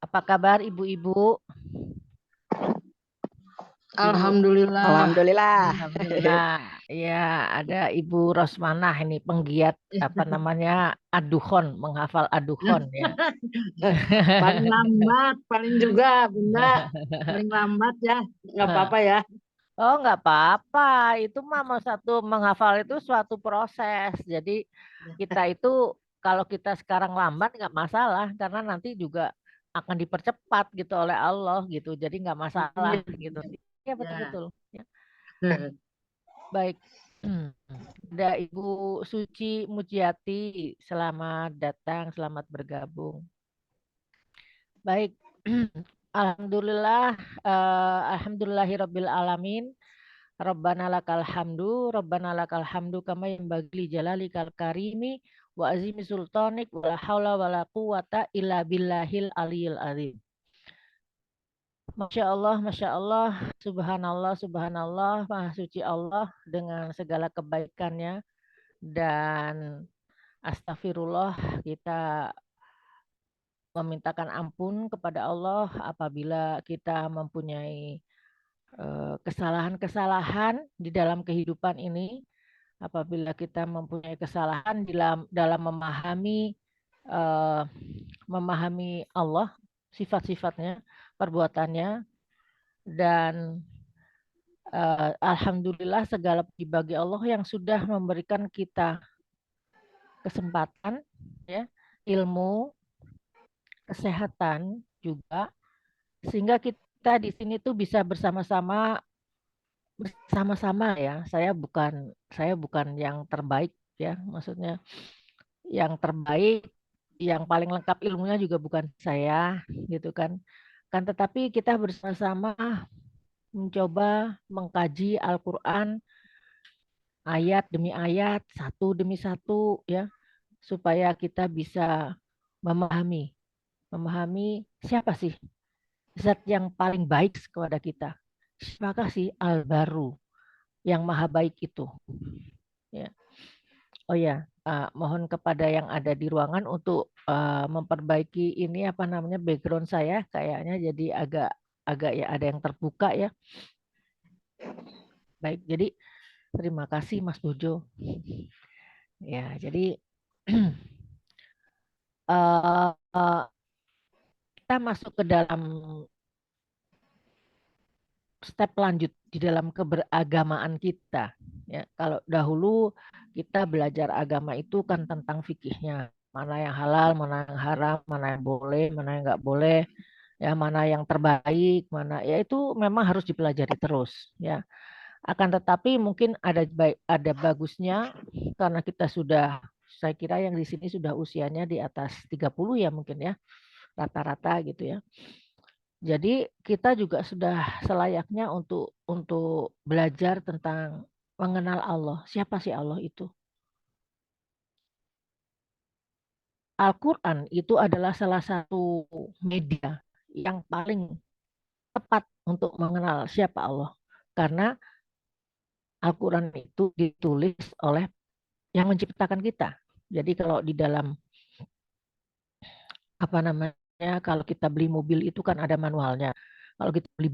Apa kabar ibu-ibu? Ibu, Alhamdulillah. Alhamdulillah. alhamdulillah. Ya, ada Ibu Rosmanah ini penggiat apa namanya aduhon, menghafal aduhon ya. Paling lambat, paling juga Bunda. Paling lambat ya. Nggak apa-apa ya. Oh, nggak apa-apa. Itu mah mau satu menghafal itu suatu proses. Jadi kita itu kalau kita sekarang lambat nggak masalah karena nanti juga akan dipercepat gitu oleh Allah gitu. Jadi nggak masalah Iya. gitu. Ya Ya. betul-betul. Ya. Baik. Ada Ibu Suci Mujiati, selamat datang, selamat bergabung. Baik. Alhamdulillah, alhamdulillahirabbil alamin. Rabbana lakal hamdu kama yanbaghi jalalikal karimi wa azimi sultanik wala haula wala quwata illa billahil aliyil azim. Masya Allah, subhanallah, subhanallah, maha suci Allah dengan segala kebaikannya dan astagfirullah, kita memintakan ampun kepada Allah apabila kita mempunyai kesalahan-kesalahan di dalam kehidupan ini, apabila kita mempunyai kesalahan dalam eh, memahami Allah, sifat-sifatnya, perbuatannya, dan alhamdulillah segala puji bagi Allah yang sudah memberikan kita kesempatan, ya, ilmu, kesehatan juga, sehingga kita di sini tuh bisa bersama-sama ya. Saya bukan yang terbaik ya, maksudnya yang terbaik, yang paling lengkap ilmunya juga bukan saya gitu kan. Kan tetapi kita bersama-sama mencoba mengkaji Al-Qur'an ayat demi ayat, satu demi satu ya, supaya kita bisa memahami memahami siapa sih zat yang paling baik kepada kita. Siapakah sih Al-Baru yang maha baik itu? Ya. Oh ya, mohon kepada yang ada di ruangan untuk memperbaiki ini apa namanya background saya kayaknya jadi agak agak ya ada yang terbuka ya. Baik, jadi terima kasih Mas Bojo. Ya, jadi eh, kita masuk ke dalam step lanjut di dalam keberagamaan kita. Ya, kalau dahulu kita belajar agama itu kan tentang fikihnya, mana yang halal, mana yang haram, mana yang boleh, mana yang nggak boleh, ya mana yang terbaik, mana ya itu memang harus dipelajari terus. Ya, akan tetapi mungkin ada bagusnya karena kita sudah, saya kira yang di sini sudah usianya di atas 30 ya mungkin ya rata-rata gitu ya. Jadi kita juga sudah selayaknya untuk belajar tentang mengenal Allah. Siapa sih Allah itu? Al-Quran itu adalah salah satu media yang paling tepat untuk mengenal siapa Allah. Karena Al-Quran itu ditulis oleh yang menciptakan kita. Jadi kalau di dalam apa namanya, kalau kita beli mobil itu kan ada manualnya. Kalau kita beli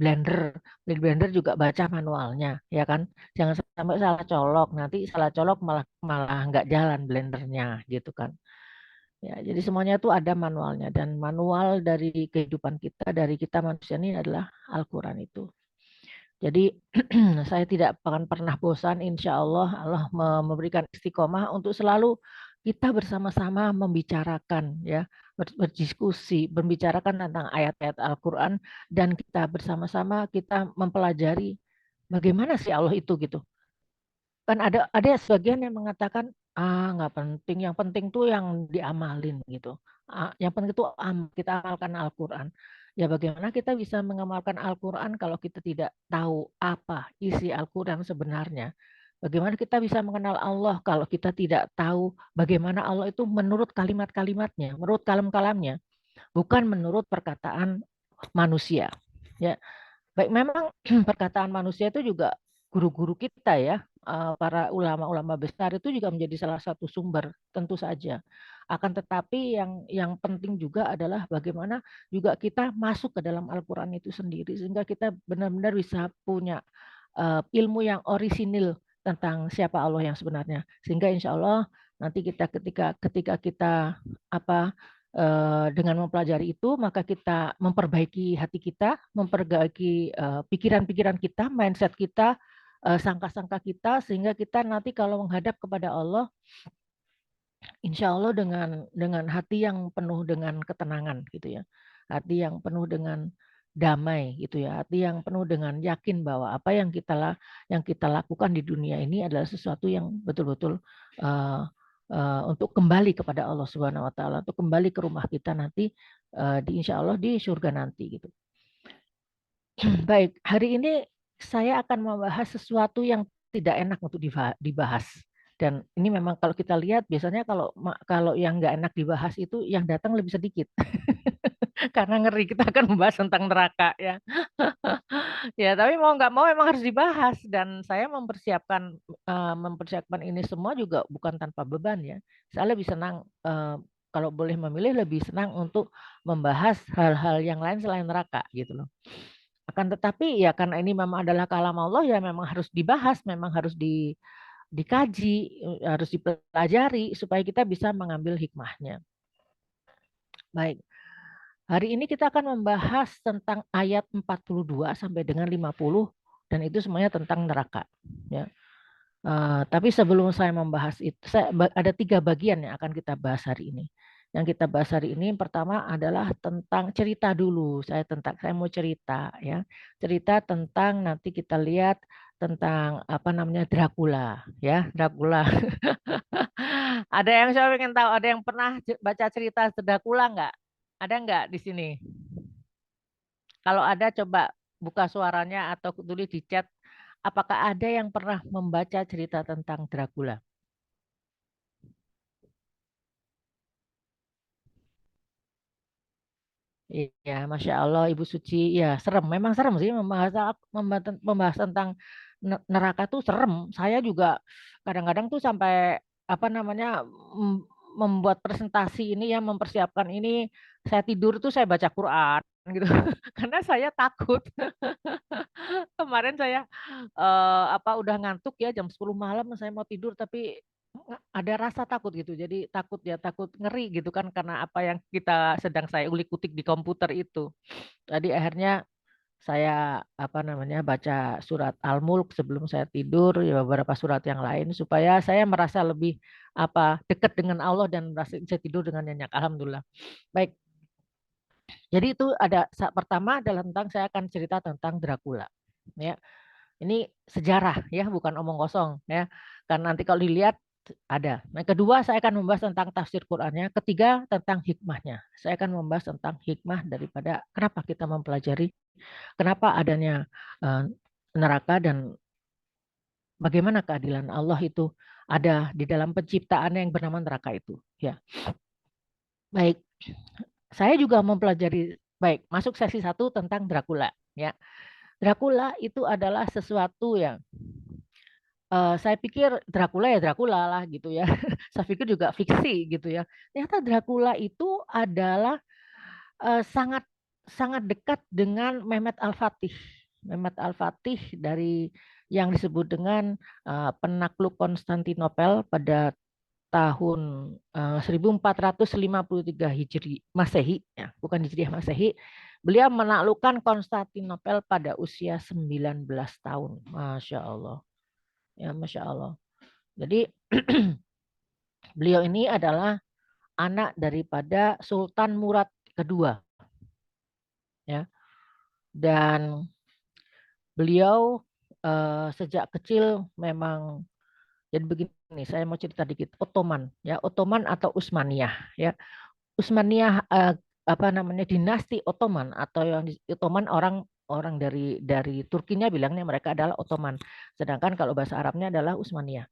blender juga baca manualnya, ya kan? Jangan sampai salah colok, nanti salah colok malah malah nggak jalan blendernya, gitu kan? Ya, jadi semuanya itu ada manualnya dan manual dari kehidupan kita, dari kita manusia ini adalah Al-Quran itu. Jadi saya tidak akan pernah bosan, insya Allah Allah memberikan istiqomah untuk selalu kita bersama-sama membicarakan ya, berdiskusi, membicarakan tentang ayat-ayat Al-Quran dan kita bersama-sama kita mempelajari bagaimana sih Allah itu gitu. Kan ada sebagian yang mengatakan nggak penting, yang penting tuh yang diamalin gitu. Yang penting itu kita amalkan Al-Quran. Ya bagaimana kita bisa mengamalkan Al-Quran kalau kita tidak tahu apa isi Al-Quran sebenarnya? Bagaimana kita bisa mengenal Allah kalau kita tidak tahu bagaimana Allah itu menurut kalimat-kalimatnya, menurut kalam-kalamnya, bukan menurut perkataan manusia. Ya, baik memang perkataan manusia itu juga guru-guru kita ya. para ulama-ulama besar itu juga menjadi salah satu sumber, tentu saja. Akan tetapi yang penting juga adalah bagaimana juga kita masuk ke dalam Al-Quran itu sendiri sehingga kita benar-benar bisa punya ilmu yang orisinil tentang siapa Allah yang sebenarnya. Sehingga insya Allah nanti kita ketika kita dengan mempelajari itu, maka kita memperbaiki hati kita, memperbaiki pikiran-pikiran kita, mindset kita, sangka-sangka kita, sehingga kita nanti kalau menghadap kepada Allah, insya Allah dengan hati yang penuh dengan ketenangan gitu ya, hati yang penuh dengan damai gitu ya, hati yang penuh dengan yakin bahwa apa yang kita lakukan di dunia ini adalah sesuatu yang betul-betul uh, untuk kembali kepada Allah Subhanahu Wa Taala, untuk kembali ke rumah kita nanti insya Allah di surga nanti gitu. Baik, hari ini saya akan membahas sesuatu yang tidak enak untuk dibahas. Dan ini memang kalau kita lihat biasanya kalau yang nggak enak dibahas itu yang datang lebih sedikit. Karena ngeri kita akan membahas tentang neraka ya. Ya, tapi mau nggak mau memang harus dibahas dan saya mempersiapkan ini semua juga bukan tanpa beban ya. Saya lebih senang kalau boleh memilih lebih senang untuk membahas hal-hal yang lain selain neraka gitu loh. Akan tetapi ya karena ini memang adalah kalam Allah ya memang harus dibahas, memang harus dikaji, harus dipelajari supaya kita bisa mengambil hikmahnya. Baik. Hari ini kita akan membahas tentang ayat 42 sampai dengan 50 dan itu semuanya tentang neraka ya. Tapi sebelum saya membahas itu, ada 3 bagian yang akan kita bahas hari ini. Yang kita bahas hari ini pertama adalah tentang cerita dulu. Saya mau cerita ya. Cerita tentang nanti kita lihat tentang apa namanya Dracula ya, Dracula. Ada yang saya ingin tahu, ada yang pernah baca cerita Dracula nggak? Ada nggak di sini? Kalau ada coba buka suaranya atau tulis di chat. Apakah ada yang pernah membaca cerita tentang Dracula? Iya, Masya Allah, Ibu Suci. Ya, serem. Memang serem sih membahas tentang neraka tuh serem. Saya juga kadang-kadang tuh sampai apa namanya membuat presentasi ini ya, mempersiapkan ini. Saya tidur tuh saya baca Quran gitu. Karena saya takut. Kemarin saya udah ngantuk ya jam 10 malam saya mau tidur tapi ada rasa takut gitu. Jadi takut ngeri gitu kan karena apa yang sedang saya ulik-ulik di komputer itu. Jadi akhirnya saya baca surat Al-Mulk sebelum saya tidur ya beberapa surat yang lain supaya saya merasa lebih dekat dengan Allah dan merasa bisa tidur dengan nyenyak. Alhamdulillah. Baik. Jadi itu pertama adalah tentang saya akan cerita tentang Dracula. Ya. Ini sejarah ya, bukan omong kosong ya. Karena nanti kalau dilihat ada. Nah, kedua saya akan membahas tentang tafsir Qur'annya. Ketiga tentang hikmahnya. Saya akan membahas tentang hikmah daripada kenapa kita mempelajari, kenapa adanya neraka dan bagaimana keadilan Allah itu ada di dalam penciptaan yang bernama neraka itu. Ya, baik. Saya juga mempelajari. Baik, masuk sesi 1 tentang Dracula. Ya, Dracula itu adalah sesuatu yang saya pikir Dracula ya Dracula lah gitu ya. Saya pikir juga fiksi gitu ya. Ternyata Dracula itu adalah sangat sangat dekat dengan Mehmet Al-Fatih. Mehmet Al-Fatih dari yang disebut dengan penakluk Konstantinopel pada tahun 1453 Hijri Masehi, ya, bukan Hijriah Masehi. Beliau menaklukkan Konstantinopel pada usia 19 tahun. Masya Allah. Ya, Masya Allah. Jadi beliau ini adalah anak daripada Sultan Murad kedua. Ya. Dan beliau sejak kecil memang jadi begini, saya mau cerita dikit. Ottoman, ya, Ottoman atau Utsmaniyah, ya. Utsmaniyah dinasti Ottoman atau yang Ottoman orang dari Turkinya bilangnya mereka adalah Ottoman. Sedangkan kalau bahasa Arabnya adalah Utsmaniyah.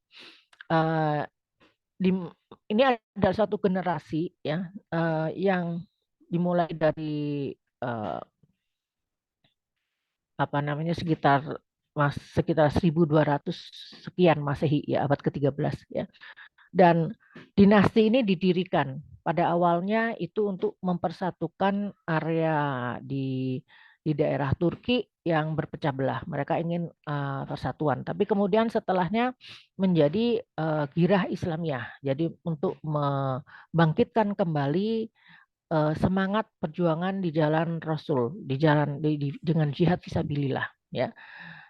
Ini adalah suatu generasi ya yang dimulai dari sekitar sekitar 1200 sekian Masehi ya, abad ke-13 ya. Dan dinasti ini didirikan pada awalnya itu untuk mempersatukan area di daerah Turki yang berpecah belah. Mereka ingin persatuan. Tapi kemudian setelahnya menjadi Girah Islamiyah. Jadi untuk membangkitkan kembali semangat perjuangan di jalan Rasul, dengan jihad fisabilillah ya.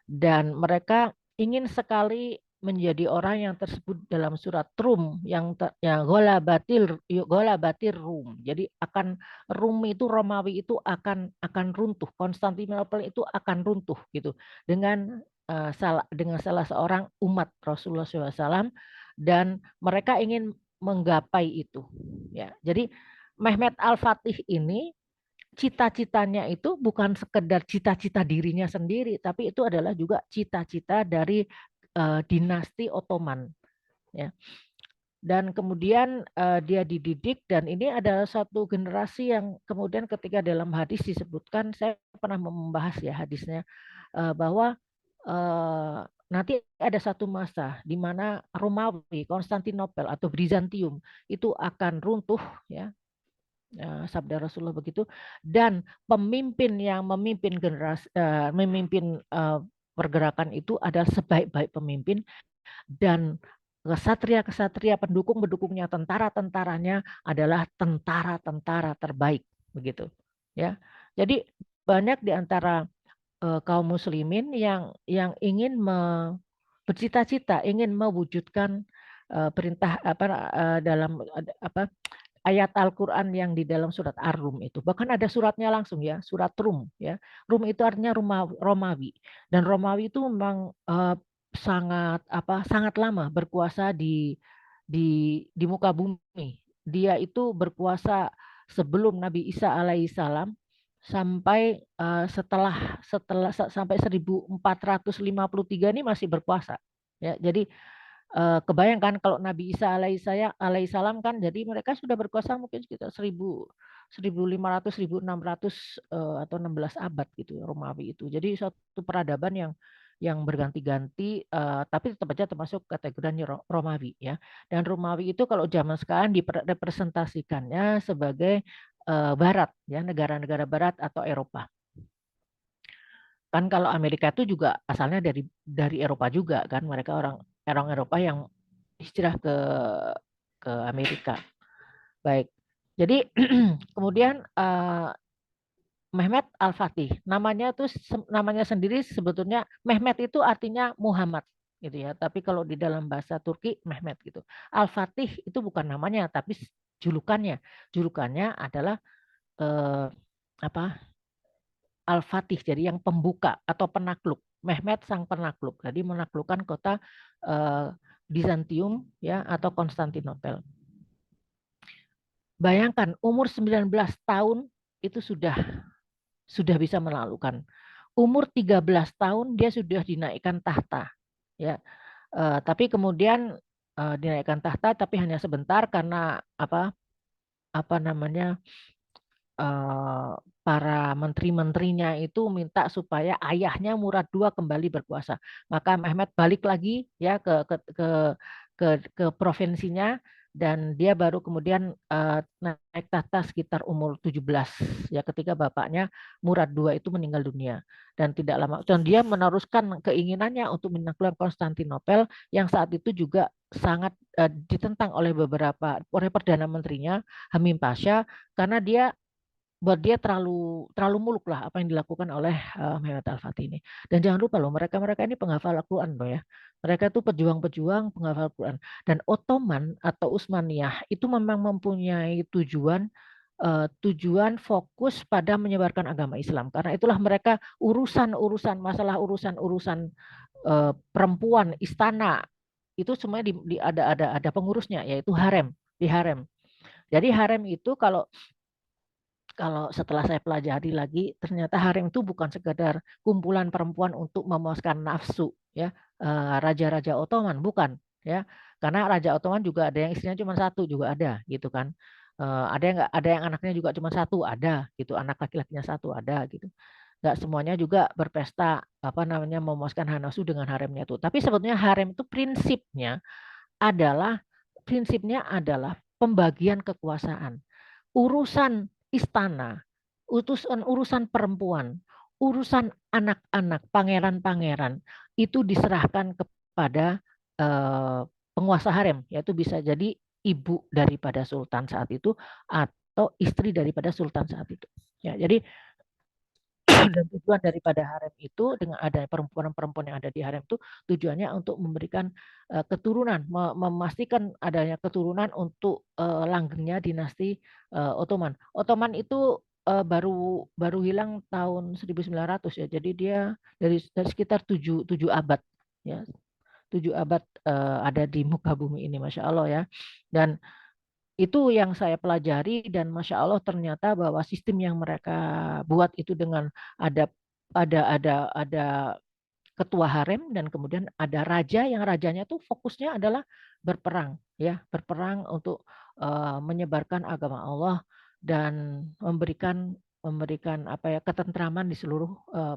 Dan mereka ingin sekali menjadi orang yang tersebut dalam surat Rum yang Golabatir Rum. Jadi akan Rum itu, Romawi itu akan runtuh, Konstantinopel itu akan runtuh gitu dengan salah seorang umat Rasulullah SAW, dan mereka ingin menggapai itu ya. Jadi Mehmet Al-Fatih ini cita-citanya itu bukan sekedar cita-cita dirinya sendiri, tapi itu adalah juga cita-cita dari dinasti Ottoman ya. Dan kemudian dia dididik, dan ini adalah satu generasi yang kemudian ketika dalam hadis disebutkan, saya pernah membahas ya hadisnya, bahwa nanti ada satu masa di mana Romawi, Konstantinopel atau Bizantium itu akan runtuh ya. Sabda Rasulullah begitu, dan pemimpin yang memimpin pergerakan itu adalah sebaik-baik pemimpin, dan kesatria-kesatria pendukung-pendukungnya, tentara-tentaranya adalah tentara-tentara terbaik begitu ya. Jadi banyak di antara kaum muslimin yang ingin bercita-cita ingin mewujudkan perintah dalam ayat Al-Quran yang di dalam surat Ar-Rum itu. Bahkan ada suratnya langsung ya, surat Rum ya. Rum itu artinya Romawi. Dan Romawi itu memang sangat lama berkuasa di muka bumi. Dia itu berkuasa sebelum Nabi Isa alaihissalam sampai sampai 1453 ini masih berkuasa. Ya, jadi kebayangkan kalau Nabi Isa alaihissalam kan, jadi mereka sudah berkuasa mungkin sekitar 1500 1600 atau 16 abad gitu Romawi itu. Jadi suatu peradaban yang berganti-ganti, tapi tetap aja termasuk kategori Romawi ya. Dan Romawi itu kalau zaman sekarang direpresentasikannya sebagai Barat ya, negara-negara Barat atau Eropa. Kan kalau Amerika itu juga asalnya dari Eropa juga kan, mereka orang Eropa yang hijrah ke Amerika. Baik. Jadi kemudian Mehmet Al-Fatih, namanya sendiri sebetulnya Mehmet itu artinya Muhammad gitu ya. Tapi kalau di dalam bahasa Turki Mehmet gitu. Al-Fatih itu bukan namanya tapi julukannya. Julukannya adalah Al-Fatih, jadi yang pembuka atau penakluk. Mehmet sang penakluk. Jadi menaklukkan kota Bizantium ya atau Konstantinopel. Bayangkan umur 19 tahun itu sudah bisa menaklukkan. Umur 13 tahun dia sudah dinaikkan tahta ya. Tapi kemudian dinaikkan tahta tapi hanya sebentar karena para menteri-menterinya itu minta supaya ayahnya Murad II kembali berkuasa. Maka Mehmet balik lagi ya ke provinsinya, dan dia baru kemudian naik tahta sekitar umur 17 ya, ketika bapaknya Murad II itu meninggal dunia. Dan tidak lama, dan dia meneruskan keinginannya untuk menaklukkan Konstantinopel yang saat itu juga sangat ditentang oleh perdana menterinya Hamim Pasha, karena buat dia terlalu muluk lah apa yang dilakukan oleh Mehmet Al-Fatih ini. Dan jangan lupa loh, mereka ini penghafal Al-Quran loh ya. Mereka itu pejuang-pejuang penghafal Al-Quran. Dan Ottoman atau Utsmaniyah itu memang mempunyai tujuan fokus pada menyebarkan agama Islam. Karena itulah mereka masalah urusan perempuan, istana itu semuanya ada pengurusnya, yaitu harem, di harem. Jadi harem itu kalau setelah saya pelajari lagi, ternyata harem itu bukan sekadar kumpulan perempuan untuk memuaskan nafsu ya raja-raja Ottoman, bukan ya, karena raja Ottoman juga ada yang istrinya cuma satu juga ada gitu kan. Ada yang anaknya juga cuma satu ada gitu, anak laki-lakinya satu ada gitu. nggak semuanya juga berpesta memuaskan hawa nafsu dengan haremnya itu. Tapi sebetulnya harem itu prinsipnya adalah pembagian kekuasaan. Urusan istana, urusan perempuan, urusan anak-anak, pangeran-pangeran itu diserahkan kepada penguasa harem, yaitu bisa jadi ibu daripada sultan saat itu atau istri daripada sultan saat itu. Ya, jadi dan tujuan daripada harem itu dengan adanya perempuan-perempuan yang ada di harem itu tujuannya untuk memberikan keturunan, memastikan adanya keturunan untuk langgengnya dinasti Ottoman. Ottoman itu baru hilang tahun 1900 ya. Jadi dia dari sekitar 7 abad ya. 7 abad ada di muka bumi ini, Masya Allah ya. Dan itu yang saya pelajari dan Masya Allah ternyata bahwa sistem yang mereka buat itu dengan ada ada ketua harem dan kemudian ada raja yang rajanya tuh fokusnya adalah berperang ya, berperang untuk menyebarkan agama Allah dan memberikan ketentraman di seluruh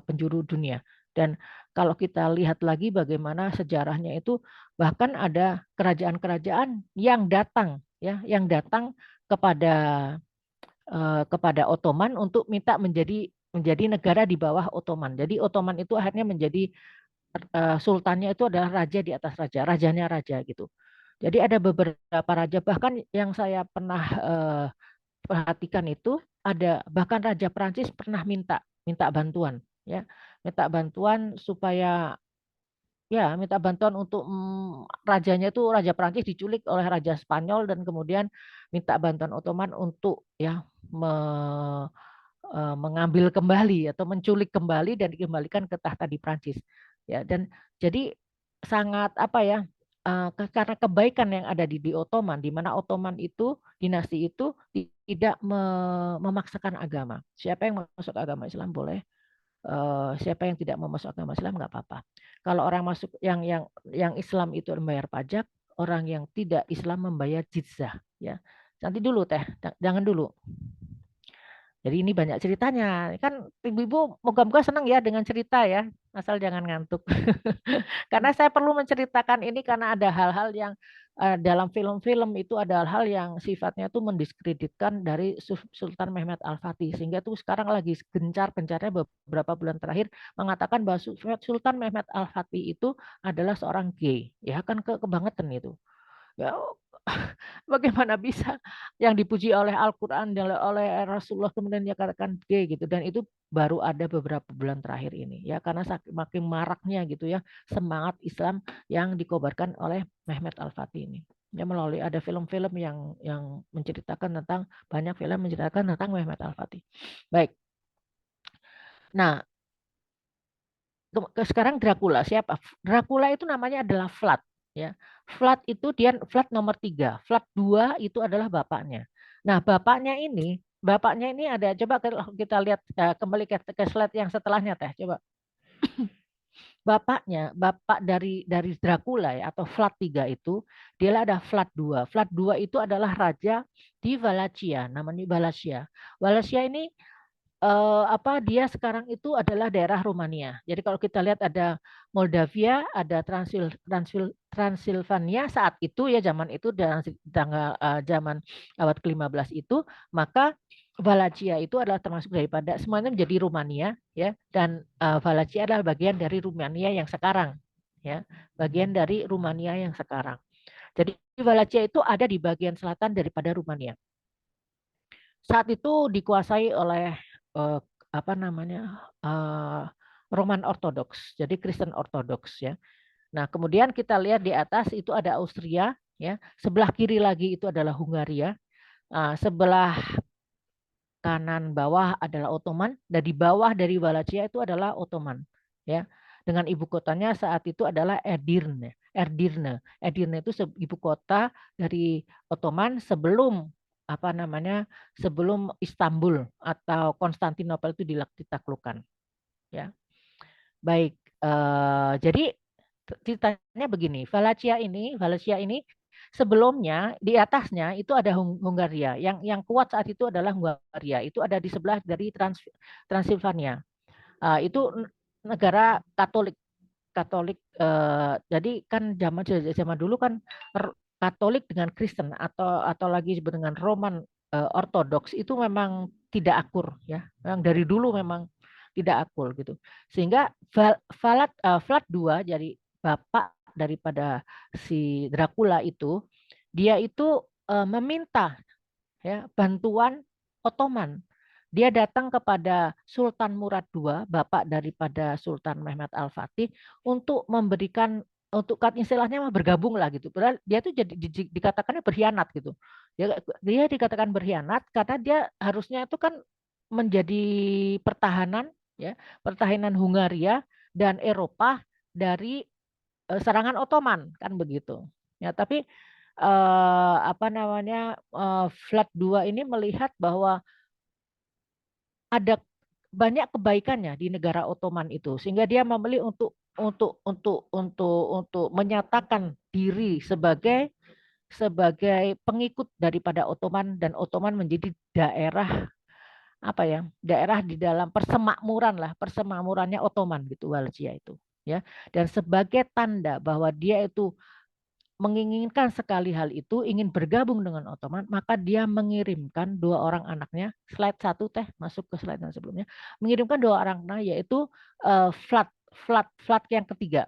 penjuru dunia. Dan kalau kita lihat lagi bagaimana sejarahnya itu bahkan ada kerajaan-kerajaan yang datang ya, yang datang kepada kepada Ottoman untuk minta menjadi negara di bawah Ottoman. Jadi Ottoman itu akhirnya menjadi sultannya itu adalah raja di atas raja, rajanya raja gitu. Jadi ada beberapa raja bahkan yang saya pernah perhatikan itu ada bahkan Raja Prancis pernah minta bantuan ya, minta bantuan supaya minta bantuan untuk rajanya itu Raja Prancis diculik oleh Raja Spanyol dan kemudian minta bantuan Ottoman untuk mengambil kembali atau menculik kembali dan dikembalikan ke tahta di Prancis. Ya, dan jadi sangat karena kebaikan yang ada di Ottoman, di mana Ottoman itu dinasti itu tidak memaksakan agama. Siapa yang masuk agama Islam boleh, siapa yang tidak mau masuk agama Islam nggak apa-apa. Kalau orang masuk yang Islam itu membayar pajak, orang yang tidak Islam membayar jizyah. Ya, nanti dulu teh, jangan dulu. Jadi ini banyak ceritanya. Kan ibu-ibu moga-moga senang ya dengan cerita ya. Asal jangan ngantuk. Karena saya perlu menceritakan ini karena ada hal-hal yang dalam film-film itu ada hal-hal yang sifatnya itu mendiskreditkan dari Sultan Mehmet Al-Fatih. Sehingga itu sekarang lagi gencar-gencarnya beberapa bulan terakhir mengatakan bahwa Sultan Mehmet Al-Fatih itu adalah seorang gay. Ya kan kebangetan itu. Ya, bagaimana bisa yang dipuji oleh Al-Quran dan oleh Rasulullah kemudian dikatakan gay gitu, dan itu baru ada beberapa bulan terakhir ini ya, karena makin maraknya gitu ya semangat Islam yang dikobarkan oleh Mehmet Al-Fatih ini ya, melalui ada film-film yang menceritakan tentang banyak film menceritakan tentang Mehmet Al-Fatih. Baik, nah sekarang Dracula siapa? Dracula itu namanya adalah Vlad ya. Vlad itu dia Vlad nomor 3. Vlad 2 itu adalah bapaknya. Nah, bapaknya ini ada, coba kita lihat kembali ke slide yang setelahnya teh, coba. Bapak dari Dracula ya atau Vlad 3 itu dia ada Vlad 2. Vlad 2 itu adalah raja di Wallachia, namanya Wallachia. Wallachia ini dia sekarang itu adalah daerah Rumania. Jadi kalau kita lihat ada Moldavia, ada Transilvania saat itu ya, zaman itu zaman abad ke-15 itu, maka Wallachia itu adalah termasuk daripada semuanya menjadi Rumania ya, dan Wallachia adalah bagian dari Rumania yang sekarang ya, bagian dari Rumania yang sekarang. Jadi Wallachia itu ada di bagian selatan daripada Rumania. Saat itu dikuasai oleh uh, Roman Ortodoks, jadi Kristen Ortodoks ya. Nah, kemudian kita lihat di atas itu ada Austria ya, sebelah kiri lagi itu adalah Hungaria, sebelah kanan bawah adalah Ottoman, dan di bawah dari Wallachia itu adalah Ottoman ya. Dengan ibu kotanya saat itu adalah Edirne. Edirne itu ibu kota dari Ottoman sebelum sebelum Istanbul atau Konstantinopel itu ditaklukkan ya. Baik, jadi ceritanya begini, Wallachia ini sebelumnya di atasnya itu ada Hungaria, yang kuat saat itu adalah Hungaria, itu ada di sebelah dari Transilvania. Itu negara Katolik. Katolik. Jadi kan zaman dulu kan Katolik dengan Kristen atau lagi disebut dengan Roman Ortodoks itu memang tidak akur ya. Memang dari dulu memang tidak akur gitu. Sehingga Vlad II jadi bapak daripada si Dracula itu, dia itu meminta ya bantuan Ottoman. Dia datang kepada Sultan Murad II, bapak daripada Sultan Mehmet Al-Fatih, untuk memberikan untuk istilahnya bergabung lah gitu. Padahal dia tuh jadi dikatakannya berkhianat gitu. Dia dikatakan berkhianat karena dia harusnya itu kan menjadi pertahanan ya, pertahanan Hungaria dan Eropa dari serangan Ottoman kan begitu. Ya, tapi apa namanya Vlad II ini melihat bahwa ada banyak kebaikannya di negara Ottoman itu sehingga dia memilih untuk menyatakan diri sebagai pengikut daripada Ottoman dan Ottoman menjadi daerah apa ya daerah di dalam persemakmurannya Ottoman gitu Wallachia itu ya dan sebagai tanda bahwa dia itu menginginkan sekali hal itu, ingin bergabung dengan Ottoman, maka dia mengirimkan dua orang anaknya, slide satu teh, masuk ke slide yang sebelumnya, mengirimkan dua orang anak yaitu Vlad yang ketiga,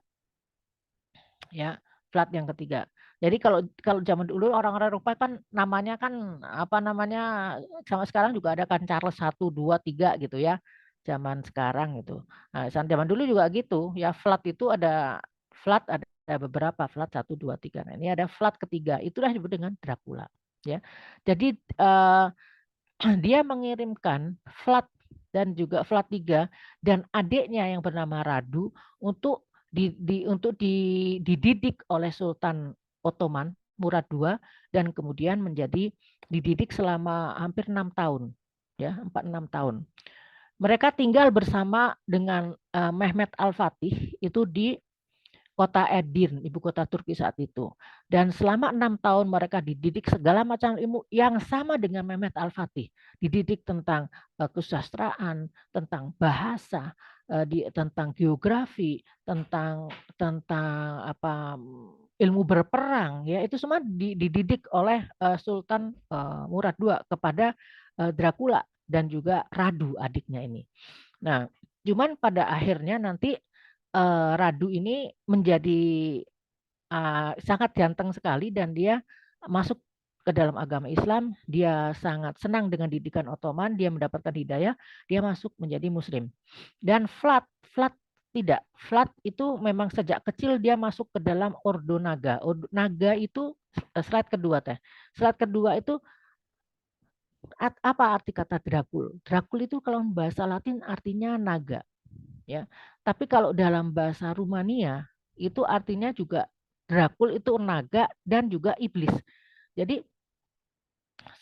ya Vlad yang ketiga. Jadi kalau kalau zaman dulu orang-orang Eropa kan namanya kan apa namanya sama sekarang juga ada kan Charles 1, 2, 3 gitu ya. Zaman sekarang itu. Nah, zaman dulu juga gitu ya Vlad itu ada beberapa Vlad 1, 2, 3. Nah, ini ada Vlad ketiga. Itulah disebut dengan Dracula ya. Jadi dia mengirimkan Vlad dan juga Vlad III dan adiknya yang bernama Radu untuk dididik oleh Sultan Ottoman Murad II dan kemudian menjadi dididik selama hampir 6 tahun ya 4-6 tahun. Mereka tinggal bersama dengan Mehmet Al-Fatih itu di kota Edirne, ibu kota Turki saat itu. Dan selama 6 tahun mereka dididik segala macam ilmu yang sama dengan Mehmet Al-Fatih. Dididik tentang kesusastraan, tentang bahasa, tentang geografi, tentang apa ilmu berperang, ya itu semua dididik oleh Sultan Murad II kepada Dracula dan juga Radu adiknya ini. Nah, cuman pada akhirnya nanti Radu ini menjadi sangat ganteng sekali dan dia masuk ke dalam agama Islam. Dia sangat senang dengan didikan Ottoman, dia mendapatkan hidayah, dia masuk menjadi Muslim. Dan Vlad tidak. Vlad itu memang sejak kecil dia masuk ke dalam Ordo Naga. Ordo Naga itu slide kedua teh. Slide kedua itu apa arti kata Dracul? Dracul itu kalau bahasa Latin artinya naga. Ya. Tapi kalau dalam bahasa Rumania itu artinya juga Dracul itu naga dan juga iblis. Jadi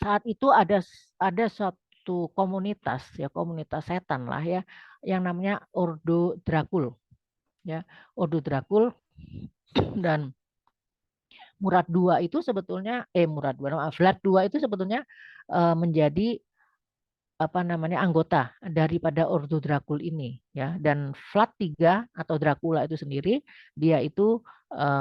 saat itu ada suatu komunitas ya komunitas setan lah ya yang namanya Ordo Dracul ya Ordo Dracul dan Murad II itu sebetulnya Murad II Vlad II itu sebetulnya menjadi apa namanya anggota daripada Ordo Dracul ini ya dan Vlad III atau Dracula itu sendiri dia itu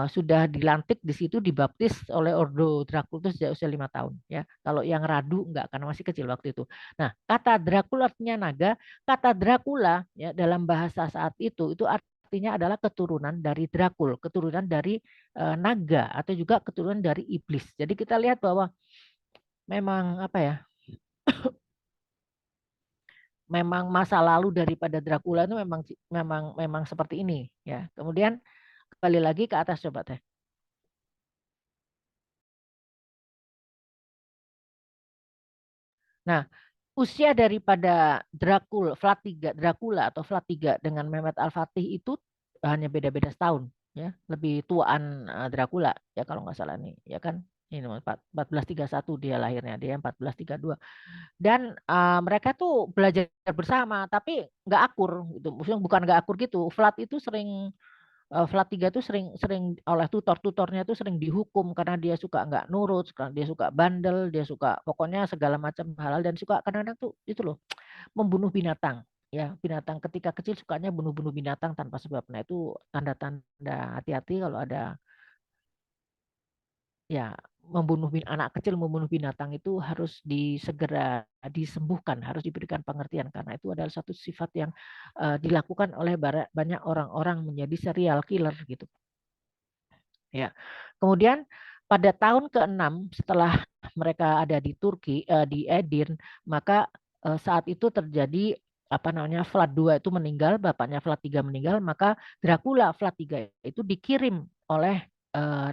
sudah dilantik di situ dibaptis oleh Ordo Dracul itu sejak usia 5 tahun ya kalau yang Radu enggak karena masih kecil waktu itu. Nah kata Dracula artinya naga, kata Dracula ya dalam bahasa saat itu artinya adalah keturunan dari Dracul, keturunan dari naga atau juga keturunan dari iblis. Jadi kita lihat bahwa memang apa ya memang masa lalu daripada Dracula itu memang memang memang seperti ini ya. Kemudian kembali lagi ke atas coba teh. Nah, usia daripada Dracula atau Vlad III dengan Mehmet Al-Fatih itu hanya beda-beda setahun ya. Lebih tuaan Dracula ya kalau nggak salah nih ya kan. Ini 1431 dia lahirnya, dia 1432. Dan mereka tuh belajar bersama tapi nggak akur gitu maksudnya bukan nggak akur gitu Vlad itu sering Vlad III itu sering sering oleh tutornya itu sering dihukum karena dia suka nggak nurut karena dia suka bandel dia suka pokoknya segala macam halal dan suka kadang-kadang tuh itu loh membunuh binatang Ya, binatang ketika kecil sukanya bunuh-bunuh binatang tanpa sebab. Nah, itu tanda-tanda hati-hati kalau ada ya anak kecil membunuh binatang itu harus disegera disembuhkan, harus diberikan pengertian karena itu adalah satu sifat yang dilakukan oleh banyak orang-orang menjadi serial killer gitu. Ya. Kemudian pada tahun ke-6 setelah mereka ada di Turki di Edirne, maka saat itu terjadi apa namanya Vlad II itu meninggal, bapaknya Vlad III meninggal, maka Dracula Vlad III itu dikirim oleh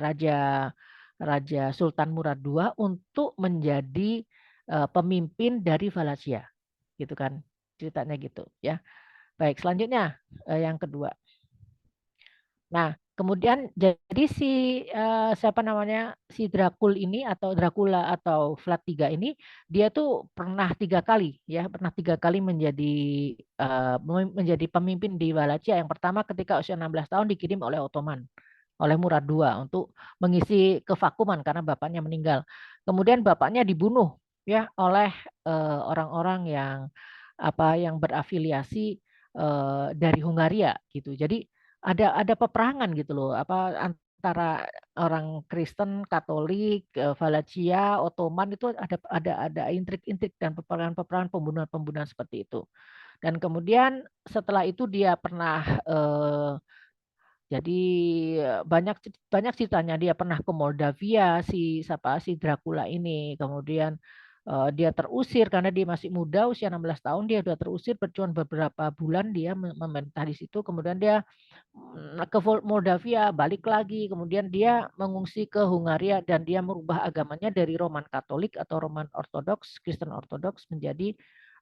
Raja Raja Sultan Murad II untuk menjadi pemimpin dari Wallachia, gitu kan ceritanya gitu ya. Baik, selanjutnya yang kedua. Nah, kemudian jadi siapa namanya si Dracula atau Vlad III ini dia tuh pernah 3 kali ya, pernah 3 kali menjadi pemimpin di Wallachia. Yang pertama ketika usia 16 tahun dikirim oleh Ottoman, oleh Murad II untuk mengisi kevakuman karena bapaknya meninggal. Kemudian bapaknya dibunuh ya oleh orang-orang yang berafiliasi dari Hungaria gitu. Jadi ada peperangan gitu loh antara orang Kristen Katolik Wallachia Ottoman itu ada intrik-intrik dan peperangan-peperangan pembunuhan-pembunuhan seperti itu. Dan kemudian setelah itu dia pernah jadi banyak banyak ceritanya dia pernah ke Moldavia si Dracula ini. Kemudian dia terusir karena dia masih muda usia 16 tahun dia sudah terusir berjuang beberapa bulan dia memerintah di situ. Kemudian dia ke Moldavia balik lagi. Kemudian dia mengungsi ke Hungaria dan dia merubah agamanya dari Roman Katolik atau Roman Ortodoks, Kristen Ortodoks menjadi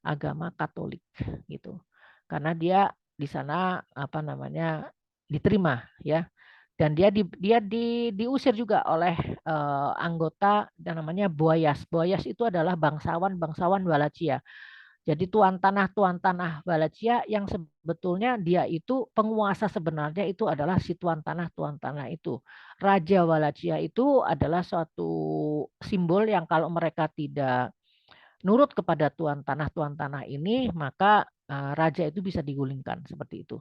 agama Katolik gitu. Karena dia di sana apa namanya diterima ya dan diusir juga oleh anggota dan namanya Boyas. Boyas itu adalah bangsawan Wallachia. Jadi tuan tanah Wallachia yang sebetulnya dia itu penguasa sebenarnya itu adalah si tuan tanah itu. Raja Wallachia itu adalah suatu simbol yang kalau mereka tidak nurut kepada tuan tanah ini maka raja itu bisa digulingkan seperti itu.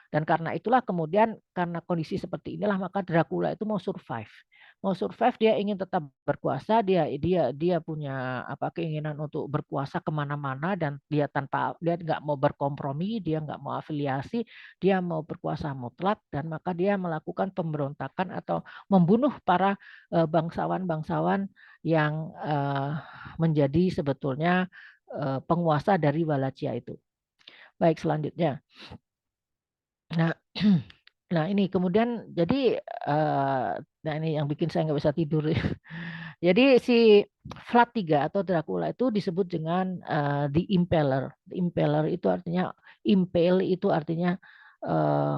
Dan karena itulah kemudian karena kondisi seperti inilah maka Dracula itu mau survive. Mau survive dia ingin tetap berkuasa, dia punya apa keinginan untuk berkuasa kemana-mana dan dia nggak mau berkompromi, dia nggak mau afiliasi, dia mau berkuasa mutlak dan maka dia melakukan pemberontakan atau membunuh para bangsawan-bangsawan yang menjadi sebetulnya penguasa dari Wallachia itu. Baik, selanjutnya. Nah, nah ini kemudian jadi nah ini yang bikin saya nggak bisa tidur. Jadi si Vlad III atau Dracula itu disebut dengan the Impaler. The Impaler itu artinya impale itu artinya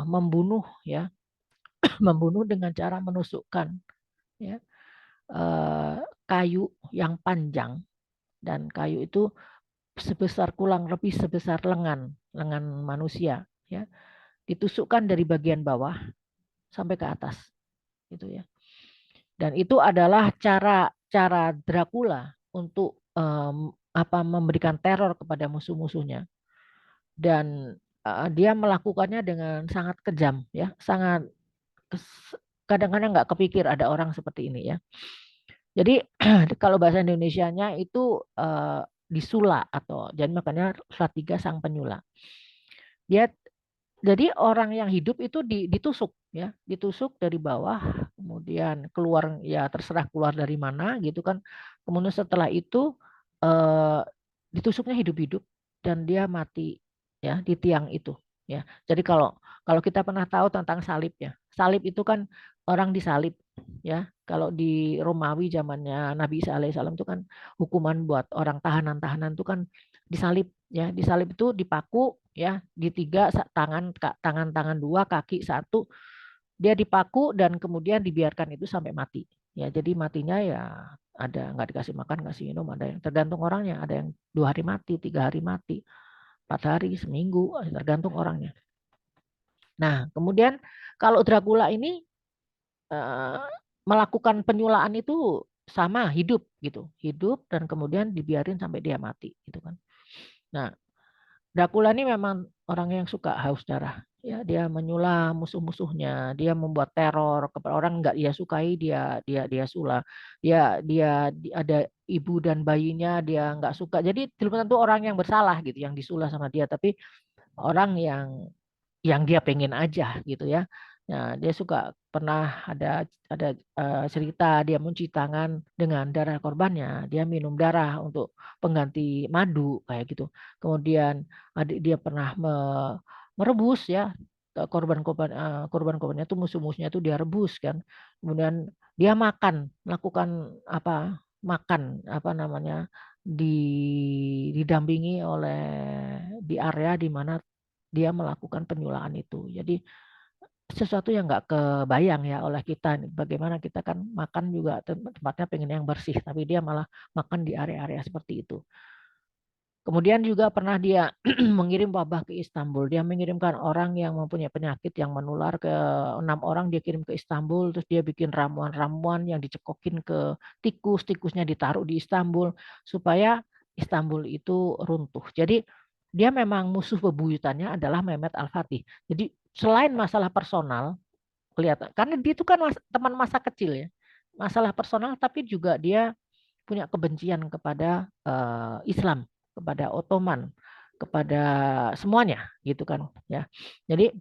membunuh ya, membunuh dengan cara menusukkan ya kayu yang panjang dan kayu itu sebesar kurang lebih sebesar lengan manusia ya, ditusukkan dari bagian bawah sampai ke atas gitu ya. Dan itu adalah cara Dracula untuk memberikan teror kepada musuh-musuhnya. Dan dia melakukannya dengan sangat kejam ya, sangat kadang-kadang nggak kepikir ada orang seperti ini ya. Jadi kalau bahasa Indonesianya itu disula atau jadi makanya Salatiga sang penyula. Dia jadi orang yang hidup itu ditusuk ya, ditusuk dari bawah, kemudian keluar ya terserah keluar dari mana gitu kan. Kemudian setelah itu eh, ditusuknya hidup-hidup dan dia mati ya di tiang itu ya. Jadi kalau kalau kita pernah tahu tentang salib ya, salib itu kan orang disalib ya. Kalau di Romawi zamannya Nabi Isa alaihissalam itu kan hukuman buat orang tahanan-tahanan itu kan disalib ya, disalib itu dipaku ya di 3 tangan 2 kaki 1 dia dipaku dan kemudian dibiarkan itu sampai mati ya. Jadi matinya ya ada nggak dikasih makan nggak minum, ada yang tergantung orangnya, ada yang 2 hari mati 3 hari mati 4 hari seminggu tergantung orangnya. Nah kemudian kalau Dracula ini eh, melakukan penyulaan itu sama hidup gitu, hidup dan kemudian dibiarin sampai dia mati gitu kan. Nah Dracula ini memang orang yang suka haus darah. Ya, dia menyulah musuh-musuhnya, dia membuat teror kepada orang nggak dia sukai, dia sulah. Ada ibu dan bayinya dia nggak suka. Jadi belum tentu orang yang bersalah gitu yang disulah sama dia, tapi orang yang dia pengen aja gitu ya. Nah, dia suka pernah ada cerita dia mencuci tangan dengan darah korbannya. Dia minum darah untuk pengganti madu kayak gitu. Kemudian dia pernah merebus ya korban-korbannya itu musuh-musuhnya itu dia rebus kan. Kemudian dia melakukan apa? Makan apa namanya didampingi oleh di area di mana dia melakukan penyulahan itu. Jadi sesuatu yang nggak kebayang ya oleh kita. Bagaimana kita kan makan juga tempatnya pengen yang bersih, tapi dia malah makan di area-area seperti itu. Kemudian juga pernah dia mengirim wabah ke Istanbul. Dia mengirimkan orang yang mempunyai penyakit yang menular ke 6 orang. Dia kirim ke Istanbul. Terus dia bikin ramuan-ramuan yang dicekokin ke tikus. Tikusnya ditaruh di Istanbul. Supaya Istanbul itu runtuh. Jadi dia memang musuh bebuyutannya adalah Mehmet Al-Fatih. Jadi selain masalah personal, kelihatan. Karena dia itu kan teman masa kecil ya. Masalah personal tapi juga dia punya kebencian kepada Islam, kepada Ottoman, kepada semuanya gitu kan ya. Jadi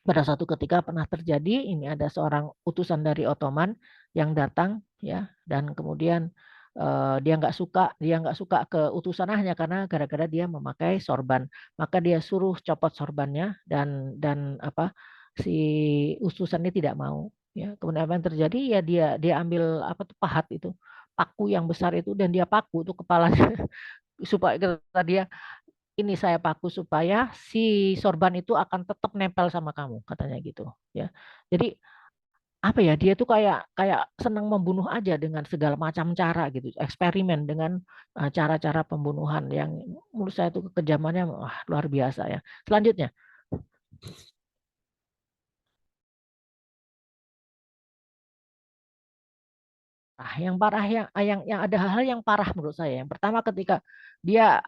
pada suatu ketika pernah terjadi ini ada seorang utusan dari Ottoman yang datang ya dan kemudian dia nggak suka ke utusan hanya karena gara-gara dia memakai sorban maka dia suruh copot sorbannya dan apa si utusan ini tidak mau ya kemudian apa yang terjadi ya dia ambil apa tuh pahat itu paku yang besar itu dan dia paku tuh kepalanya supaya kata dia ini saya paku supaya si sorban itu akan tetap nempel sama kamu katanya gitu ya jadi apa ya dia tuh kayak kayak senang membunuh aja dengan segala macam cara gitu eksperimen dengan cara-cara pembunuhan yang menurut saya itu kekejamannya wah, luar biasa ya selanjutnya yang parah yang ada hal-hal yang parah menurut saya yang pertama ketika dia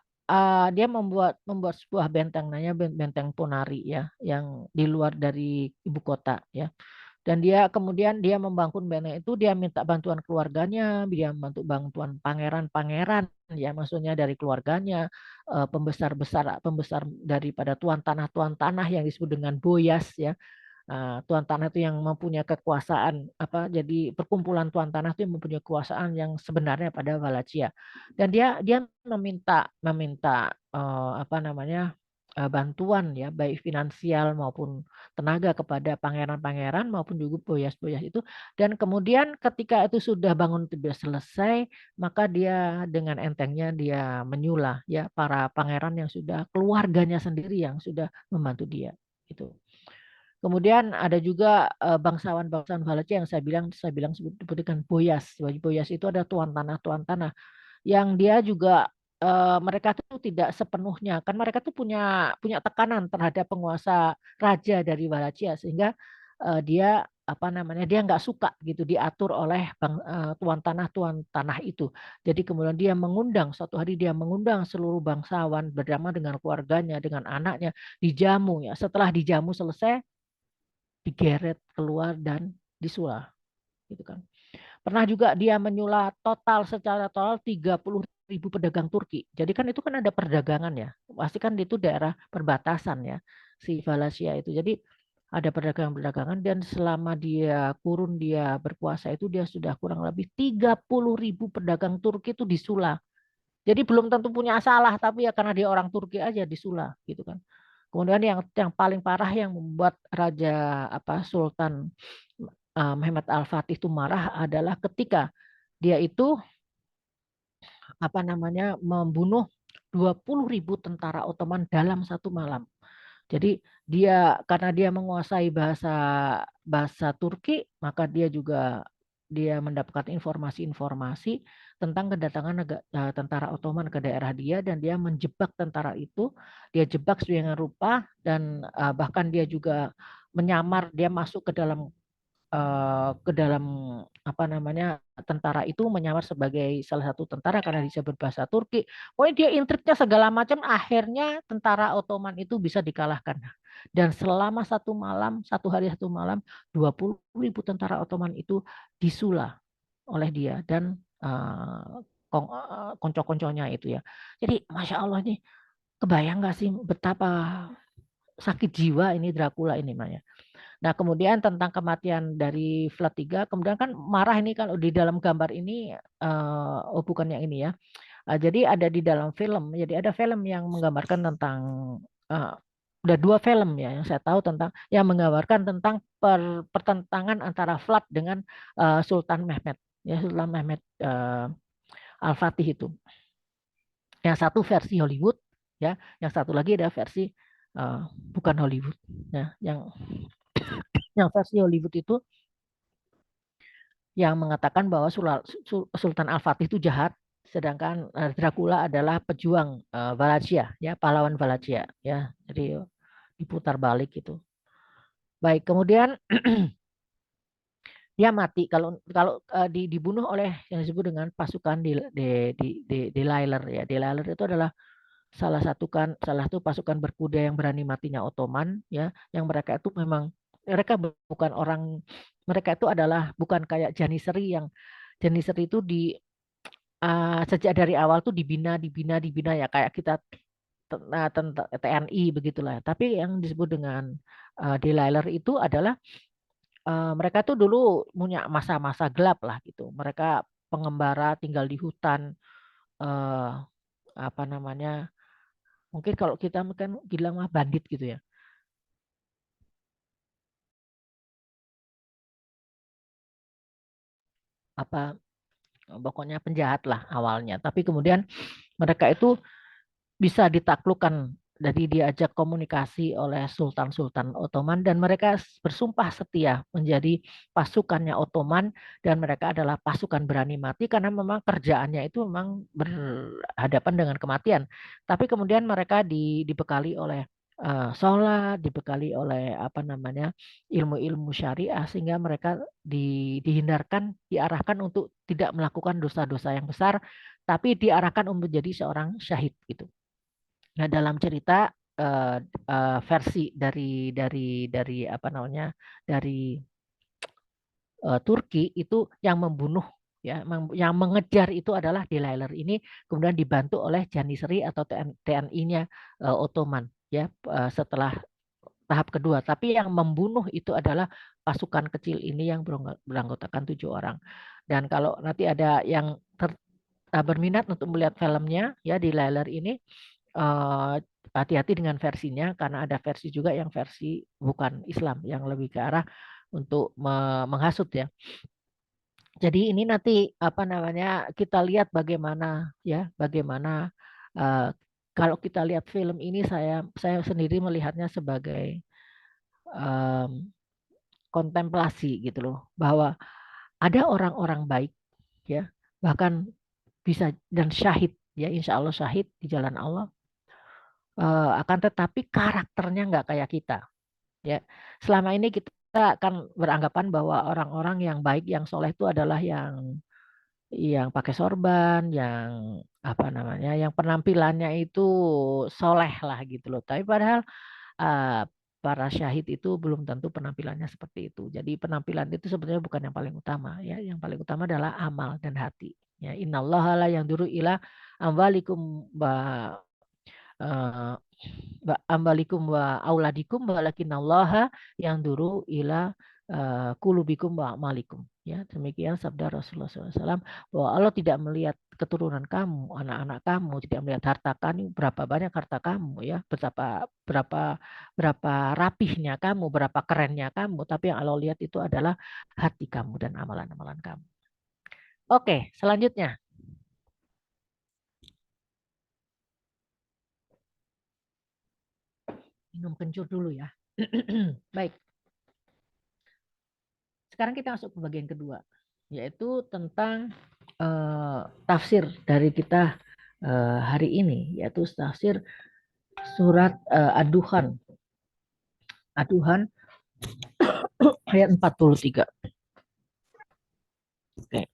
dia membuat sebuah benteng namanya benteng Ponari ya yang di luar dari ibu kota ya dan dia kemudian dia membangun benteng itu dia minta bantuan keluarganya dia bantu bantuan pangeran-pangeran ya maksudnya dari keluarganya pembesar daripada tuan tanah yang disebut dengan boyas ya. Tuan tanah itu yang mempunyai kekuasaan apa jadi perkumpulan tuan tanah itu yang mempunyai kekuasaan yang sebenarnya pada Wallachia dan dia meminta apa namanya bantuan ya baik finansial maupun tenaga kepada pangeran-pangeran maupun juga boyas-boyas itu dan kemudian ketika itu sudah bangun itu sudah selesai maka dia dengan entengnya dia menyulah ya para pangeran yang sudah keluarganya sendiri yang sudah membantu dia itu. Kemudian ada juga bangsawan-bangsawan Wallachia yang saya bilang sebut dengan Boyas. Boyas itu ada tuan tanah yang dia juga mereka tuh tidak sepenuhnya kan mereka tuh punya punya tekanan terhadap penguasa raja dari Wallachia sehingga dia apa namanya dia nggak suka gitu diatur oleh tuan tanah itu. Jadi kemudian dia mengundang suatu hari dia mengundang seluruh bangsawan bersama dengan keluarganya dengan anaknya dijamu ya. Setelah dijamu selesai digeret keluar dan disulah gitu kan. Pernah juga dia menyulah secara total 30.000 pedagang Turki. Jadi kan itu kan ada perdagangan ya. Pasti kan itu daerah perbatasan ya si Valasia itu. Jadi ada perdagangan-perdagangan dan selama dia berkuasa itu dia sudah kurang lebih 30.000 pedagang Turki itu disulah. Jadi belum tentu punya salah tapi ya karena dia orang Turki aja disulah gitu kan. Kemudian yang paling parah yang membuat Raja apa Sultan Mehmet Al-Fatih itu marah adalah ketika dia itu apa namanya membunuh 20.000 tentara Ottoman dalam satu malam. Jadi karena dia menguasai bahasa bahasa Turki, maka dia mendapatkan informasi-informasi tentang kedatangan tentara Ottoman ke daerah dia dan dia menjebak tentara itu, dia jebak sedemikian rupa dan bahkan dia juga menyamar dia masuk ke dalam ke dalam apa namanya tentara itu menyamar sebagai salah satu tentara karena bisa berbahasa Turki. Pokoknya dia intriknya segala macam. Akhirnya tentara Ottoman itu bisa dikalahkan. Dan selama satu hari satu malam, 20.000 tentara Ottoman itu disula oleh dia dan konco-konconya itu ya. Jadi Masya Allah nih, kebayang nggak sih betapa sakit jiwa ini Dracula ini Maya. Nah, kemudian tentang kematian dari Vlad III, kemudian kan marah ini kalau di dalam gambar ini, oh bukan yang ini ya. Jadi ada di dalam film, jadi ada film yang menggambarkan tentang, uh, udah dua film ya yang saya tahu tentang, yang menggambarkan tentang pertentangan antara Vlad dengan Sultan Mehmed, ya Sultan Mehmed Al-Fatih itu. Yang satu versi Hollywood, ya, yang satu lagi ada versi bukan Hollywood, ya, yang versi Hollywood itu yang mengatakan bahwa Sultan Al-Fatih itu jahat, sedangkan Dracula adalah pejuang Wallachia, ya pahlawan Wallachia, ya. Jadi diputar balik itu. Baik, kemudian dia mati kalau kalau dibunuh oleh yang disebut dengan pasukan Deliler, ya. Deliler itu adalah salah satu pasukan berkuda yang berani matinya Ottoman, ya, yang mereka itu memang mereka bukan orang, mereka itu adalah bukan kayak Janissary yang Janissary itu sejak dari awal tuh dibina ya kayak kita TNI begitulah. Tapi yang disebut dengan Deliler itu adalah mereka tuh dulu punya masa-masa gelap lah gitu. Mereka pengembara tinggal di hutan, eh, apa namanya, mungkin kalau kita kan bilang mah bandit gitu ya. Apa pokoknya penjahat lah awalnya. Tapi kemudian mereka itu bisa ditaklukkan dari diajak komunikasi oleh Sultan-Sultan Ottoman dan mereka bersumpah setia menjadi pasukannya Ottoman dan mereka adalah pasukan berani mati karena memang kerjaannya itu memang berhadapan dengan kematian. Tapi kemudian mereka dibekali oleh sholat, dibekali oleh apa namanya ilmu-ilmu syariah sehingga mereka dihindarkan, diarahkan untuk tidak melakukan dosa-dosa yang besar, tapi diarahkan untuk menjadi seorang syahid gitu. Nah, dalam cerita versi dari apa namanya dari Turki itu yang membunuh, ya yang mengejar itu adalah Deliler ini kemudian dibantu oleh Janissary atau TNI-nya Ottoman, ya setelah tahap kedua. Tapi yang membunuh itu adalah pasukan kecil ini yang beranggotakan 7 orang. Dan kalau nanti ada yang berminat untuk melihat filmnya ya di Deliler ini, hati-hati dengan versinya karena ada versi juga yang versi bukan Islam yang lebih ke arah untuk menghasut ya. Jadi ini nanti apa namanya kita lihat bagaimana ya bagaimana uh, kalau kita lihat film ini saya sendiri melihatnya sebagai um, kontemplasi gitu loh bahwa ada orang-orang baik ya bahkan bisa dan syahid ya insya Allah syahid di jalan Allah, akan tetapi karakternya nggak kayak kita ya. Selama ini kita akan beranggapan bahwa orang-orang yang baik yang soleh itu adalah yang pakai sorban, yang apa namanya yang penampilannya itu soleh lah gitu loh, tapi padahal uh, para syahid itu belum tentu penampilannya seperti itu. Jadi penampilan itu sebenarnya bukan yang paling utama ya, yang paling utama adalah amal dan hati ya. Innallaha la yanzuru ila amwalikum eh, ambalikum wa auladikum walakinallaha yang duru ila kulubikum wa amalikum. Ya, demikian sabda Rasulullah SAW bahwa Allah tidak melihat keturunan kamu, anak-anak kamu, tidak melihat harta kamu, berapa banyak harta kamu, ya, berapa berapa rapihnya kamu, berapa kerennya kamu, tapi yang Allah lihat itu adalah hati kamu dan amalan-amalan kamu. Oke, selanjutnya. Minum kencur dulu ya. Baik. Sekarang kita masuk ke bagian kedua, yaitu tentang tafsir dari kita hari ini, yaitu tafsir surat Ad-Duhan. Ad-Duhan ayat 43. Oke.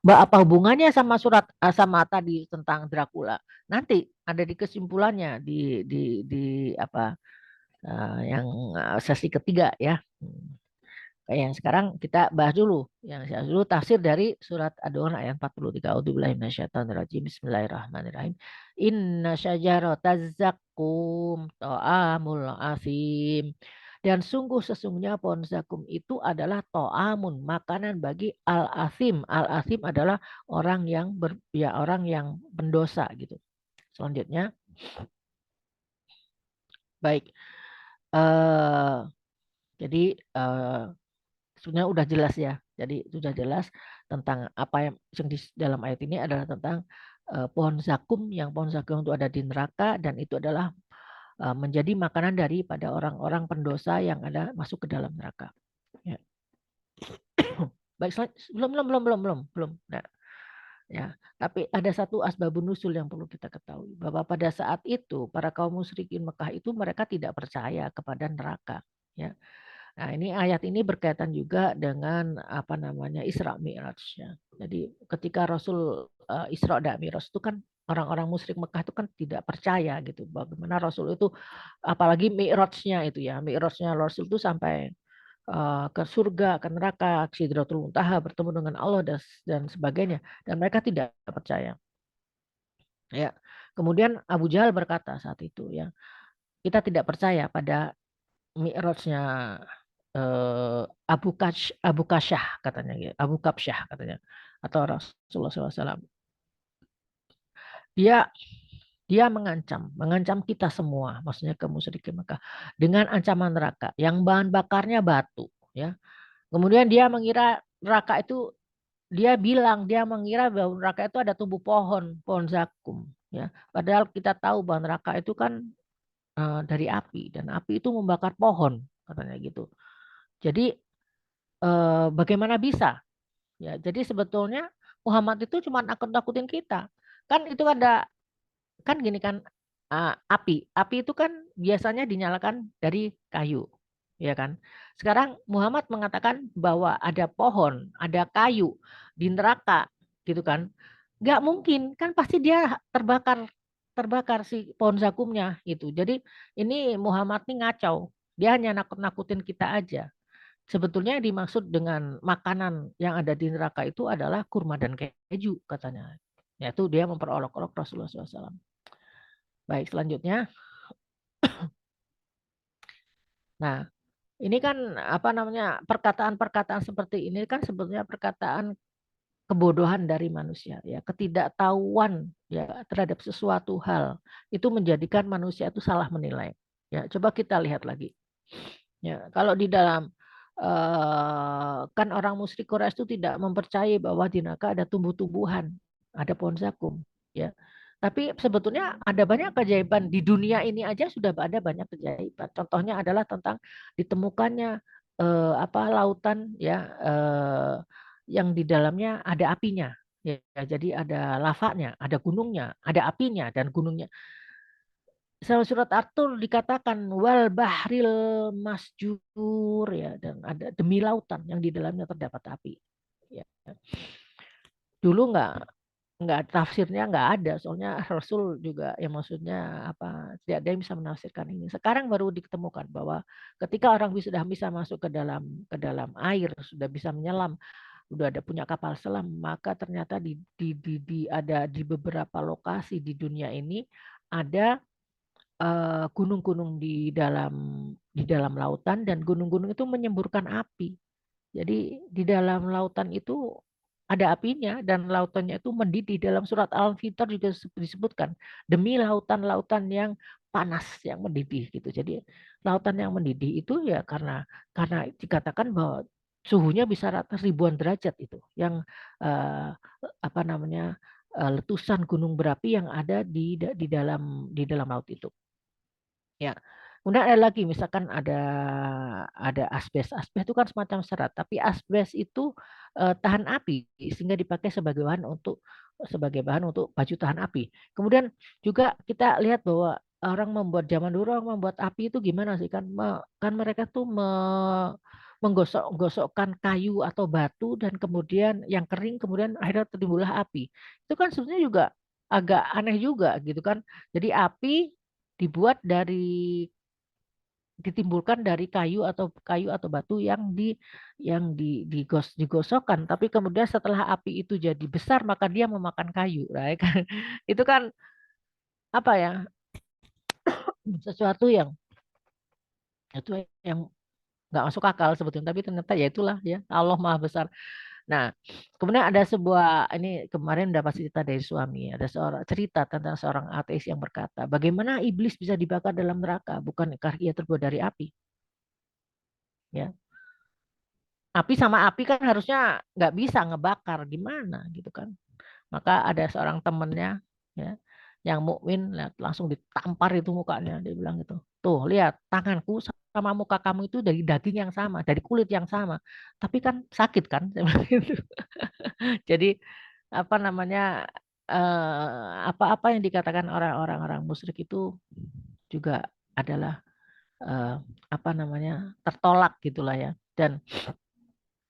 Mbak, apa hubungannya sama sama tadi tentang Dracula? Nanti ada di kesimpulannya di apa yang sesi ketiga ya. Kayak yang sekarang kita bahas dulu. Yang dulu tafsir dari surat Ad-Duhan ayat 43. A'udzubillahi minasyaitonirrajim. Bismillahirrahmanirrahim. Inna syajarataz zaqqum ta'amul asim. Dan sesungguhnya pohon zakum itu adalah to'amun, makanan bagi al-asim. Al-asim adalah orang yang pendosa gitu. Selanjutnya, baik. Eh jadi sebenarnya udah jelas ya. Jadi sudah jelas tentang apa yang di dalam ayat ini adalah tentang pohon zakum, yang pohon zakum itu ada di neraka dan itu adalah menjadi makanan daripada orang-orang pendosa yang ada masuk ke dalam neraka. Ya. Baik, belum. Nah, ya, tapi ada satu asbabun nusul yang perlu kita ketahui, bahwa pada saat itu para kaum musyrikin Mekah itu mereka tidak percaya kepada neraka. Ya. Nah, ini ayat ini berkaitan juga dengan apa namanya Isra Mi'raj ya. Jadi ketika Rasul Isra dan Mi'raj itu kan orang-orang musyrik Mekah itu kan tidak percaya gitu bagaimana Rasul itu, apalagi Mi'rajnya itu ya. Mi'rajnya Rasul itu sampai ke surga, ke neraka, ke Sidratul Muntaha, bertemu dengan Allah dan sebagainya, dan mereka tidak percaya. Ya. Kemudian Abu Jahal berkata saat itu ya, kita tidak percaya pada Mi'rajnya Abu Kasyah katanya gitu. Abu Kapsyah katanya, atau Rasulullah SAW. Dia dia mengancam kita semua, maksudnya ke musyrikin Mekah dengan ancaman neraka yang bahan bakarnya batu ya. Kemudian dia mengira neraka itu, dia mengira bahwa neraka itu ada tumbuh pohon zakum ya. Padahal kita tahu bahwa neraka itu kan dari api, dan api itu membakar pohon katanya gitu. Jadi bagaimana bisa? Ya, jadi sebetulnya Muhammad itu cuma nakut-nakutin kita. Kan itu ada, kan gini kan, api. Api itu kan biasanya dinyalakan dari kayu, ya kan? Sekarang Muhammad mengatakan bahwa ada pohon, ada kayu di neraka, gitu kan? Nggak mungkin, kan pasti dia terbakar, terbakar si pohon zakumnya itu. Jadi ini Muhammad nih ngacau. Dia hanya nakut-nakutin kita aja. Sebetulnya yang dimaksud dengan makanan yang ada di neraka itu adalah kurma dan keju katanya. Yaitu dia memperolok-olok Rasulullah SAW. Baik, selanjutnya. Nah, ini kan apa namanya, perkataan-perkataan seperti ini kan sebetulnya perkataan kebodohan dari manusia ya, ketidaktahuan ya terhadap sesuatu hal itu menjadikan manusia itu salah menilai. Ya, coba kita lihat lagi. Ya, kalau di dalam kan orang musyrik Quraisy itu tidak mempercayai bahwa di neraka ada tumbuh-tumbuhan, ada pohon zakum, ya. Tapi sebetulnya ada banyak keajaiban di dunia ini aja, sudah ada banyak keajaiban. Contohnya adalah tentang ditemukannya apa lautan ya, yang di dalamnya ada apinya. Ya, jadi ada lavanya, ada gunungnya, ada apinya dan gunungnya. Sama surat At-Tur dikatakan wal bahril masjur ya, dan ada demi lautan yang di dalamnya terdapat api. Ya. Dulu nggak tafsirnya nggak ada, soalnya Rasul juga ya maksudnya apa, tidak ada yang bisa menafsirkan ini. Sekarang baru ditemukan bahwa ketika orang sudah bisa masuk ke dalam air, sudah bisa menyelam, udah ada punya kapal selam, maka ternyata ada di beberapa lokasi di dunia ini ada gunung-gunung di dalam lautan, dan gunung-gunung itu menyemburkan api. Jadi di dalam lautan itu ada apinya, dan lautannya itu mendidih. Dalam surat Al-Fitr juga disebutkan demi lautan-lautan yang panas yang mendidih gitu. Jadi lautan yang mendidih itu ya karena dikatakan bahwa suhunya bisa atas ribuan derajat itu, yang eh, apa namanya, letusan gunung berapi yang ada di dalam laut itu. Ya. Kemudian ada lagi, misalkan ada asbes. Asbes itu kan semacam serat, tapi asbes itu tahan api sehingga dipakai sebagai bahan untuk baju tahan api. Kemudian juga kita lihat bahwa zaman dulu orang membuat api itu gimana sih kan, kan mereka tuh menggosok-gosokkan kayu atau batu dan kemudian yang kering kemudian akhirnya timbullah api. Itu kan sebenarnya juga agak aneh juga gitu kan. Jadi api dibuat dari ditimbulkan dari kayu atau batu yang digosokkan, tapi kemudian setelah api itu jadi besar maka dia memakan kayu, right? Itu kan apa ya, sesuatu itu yang nggak masuk akal sebetulnya, tapi ternyata ya itulah ya, Allah Maha Besar. Nah, kemudian ada sebuah, ini kemarin dapat cerita dari suami, ada seorang cerita tentang seorang ateis yang berkata, bagaimana iblis bisa dibakar dalam neraka? Bukankah ia terbuat dari api? Ya, api sama api kan harusnya nggak bisa ngebakar, gimana gitu kan? Maka ada seorang temennya ya yang mukmin langsung ditampar itu mukanya, dia bilang gitu. Tuh, lihat tanganku sama muka kamu itu dari daging yang sama, dari kulit yang sama. Tapi kan sakit kan? Saya bilang gitu. Jadi apa namanya, apa-apa yang dikatakan orang-orang musyrik itu juga adalah eh, apa namanya, tertolak gitulah ya. Dan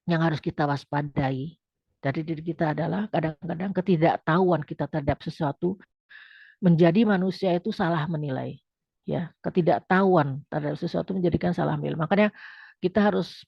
yang harus kita waspadai dari diri kita adalah kadang-kadang ketidaktahuan kita terhadap sesuatu menjadi manusia itu salah menilai. Ya, ketidaktahuan terhadap sesuatu menjadikan salah menilai. Makanya kita harus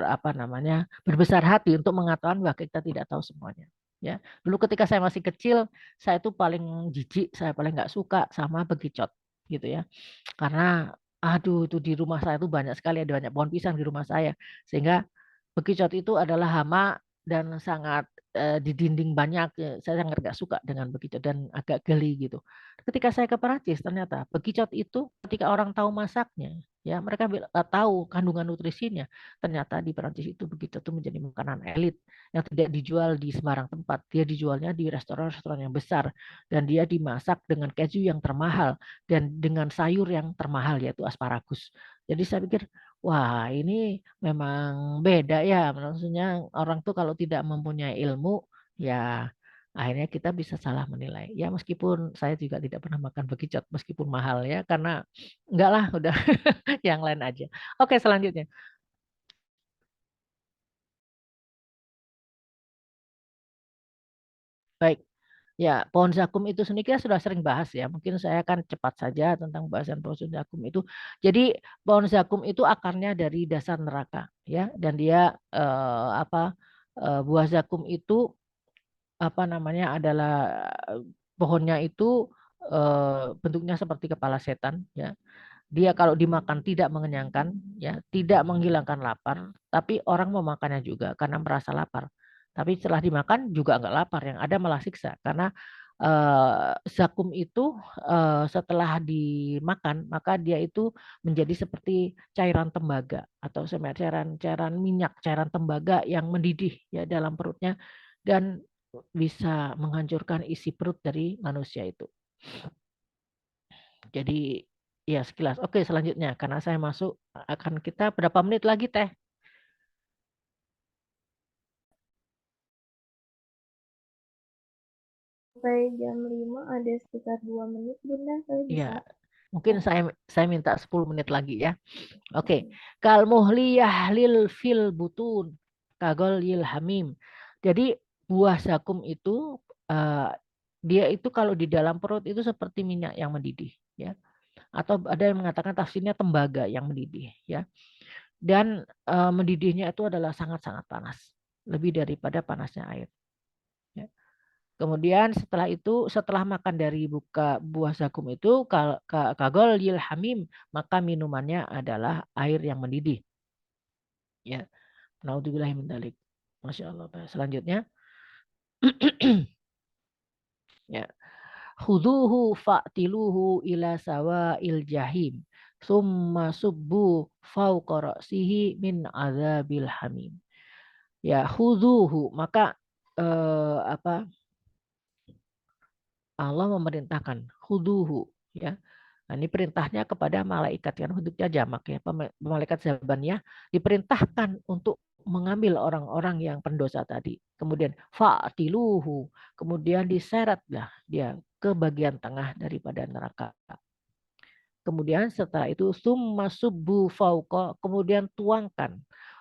apa namanya, berbesar hati untuk mengatakan bahwa kita tidak tahu semuanya. Ya, dulu ketika saya masih kecil, saya itu paling jijik, saya paling nggak suka sama bekicot, gitu ya. Karena aduh itu di rumah saya itu banyak sekali, ada banyak pohon pisang di rumah saya. Sehingga bekicot itu adalah hama dan sangat di dinding banyak. Saya sangat gak suka dengan bekicot dan agak geli gitu. Ketika saya ke Perancis ternyata bekicot itu ketika orang tahu masaknya, ya mereka tahu kandungan nutrisinya. Ternyata di Perancis itu bekicot itu menjadi makanan elit yang tidak dijual di sembarang tempat. Dia dijualnya di restoran-restoran yang besar dan dia dimasak dengan keju yang termahal dan dengan sayur yang termahal yaitu asparagus. Jadi saya pikir, wah ini memang beda ya. Maksudnya orang tuh kalau tidak mempunyai ilmu, ya akhirnya kita bisa salah menilai. Ya meskipun saya juga tidak pernah makan bekicot meskipun mahal ya, karena enggak lah udah yang lain aja. Oke, selanjutnya. Baik. Ya, pohon zakum itu sendiri kita sudah sering bahas ya. Mungkin saya akan cepat saja tentang bahasan pohon zakum itu. Jadi pohon zakum itu akarnya dari dasar neraka ya, dan dia buah zakum itu apa namanya adalah pohonnya itu bentuknya seperti kepala setan ya. Dia kalau dimakan tidak mengenyangkan, ya, tidak menghilangkan lapar, tapi orang memakannya juga karena merasa lapar. Tapi setelah dimakan juga nggak lapar, yang ada malah siksa karena zakum itu setelah dimakan maka dia itu menjadi seperti cairan tembaga atau cairan minyak, cairan tembaga yang mendidih ya dalam perutnya dan bisa menghancurkan isi perut dari manusia itu. Jadi ya sekilas. Oke, selanjutnya karena saya masuk akan kita berapa menit lagi Teh? Sampai jam 5 ada sekitar 2 menit, Bunda. Saya bisa. Iya. Mungkin saya minta 10 menit lagi ya. Oke. Kal muhliyah lil fil butun kagol yil hamim. Jadi buah zakum itu eh, dia itu kalau di dalam perut itu seperti minyak yang mendidih ya. Atau ada yang mengatakan tafsirnya tembaga yang mendidih ya. Dan mendidihnya itu adalah sangat-sangat panas, lebih daripada panasnya air. Ya. Kemudian setelah itu, setelah makan dari buah zakum itu, kagol yil hamim, maka minumannya adalah air yang mendidih. Ya, naudzubillahi min dzalik. Masya Allah. Selanjutnya, ya, khuduhu fa'tiluhu ila sawa'il jahim. Summa subbu fauqa ra'sihi min azabil hamim. Ya, khuduhu, maka apa? Allah memerintahkan khuduhu ya. Nah, ini perintahnya kepada malaikat yang huduknya jamak ya. Malaikat Zabaniyah diperintahkan untuk mengambil orang-orang yang pendosa tadi. Kemudian fa'tiluhu, kemudian diseretlah dia ke bagian tengah daripada neraka. Kemudian setelah itu summa subbu fauqa, kemudian tuangkan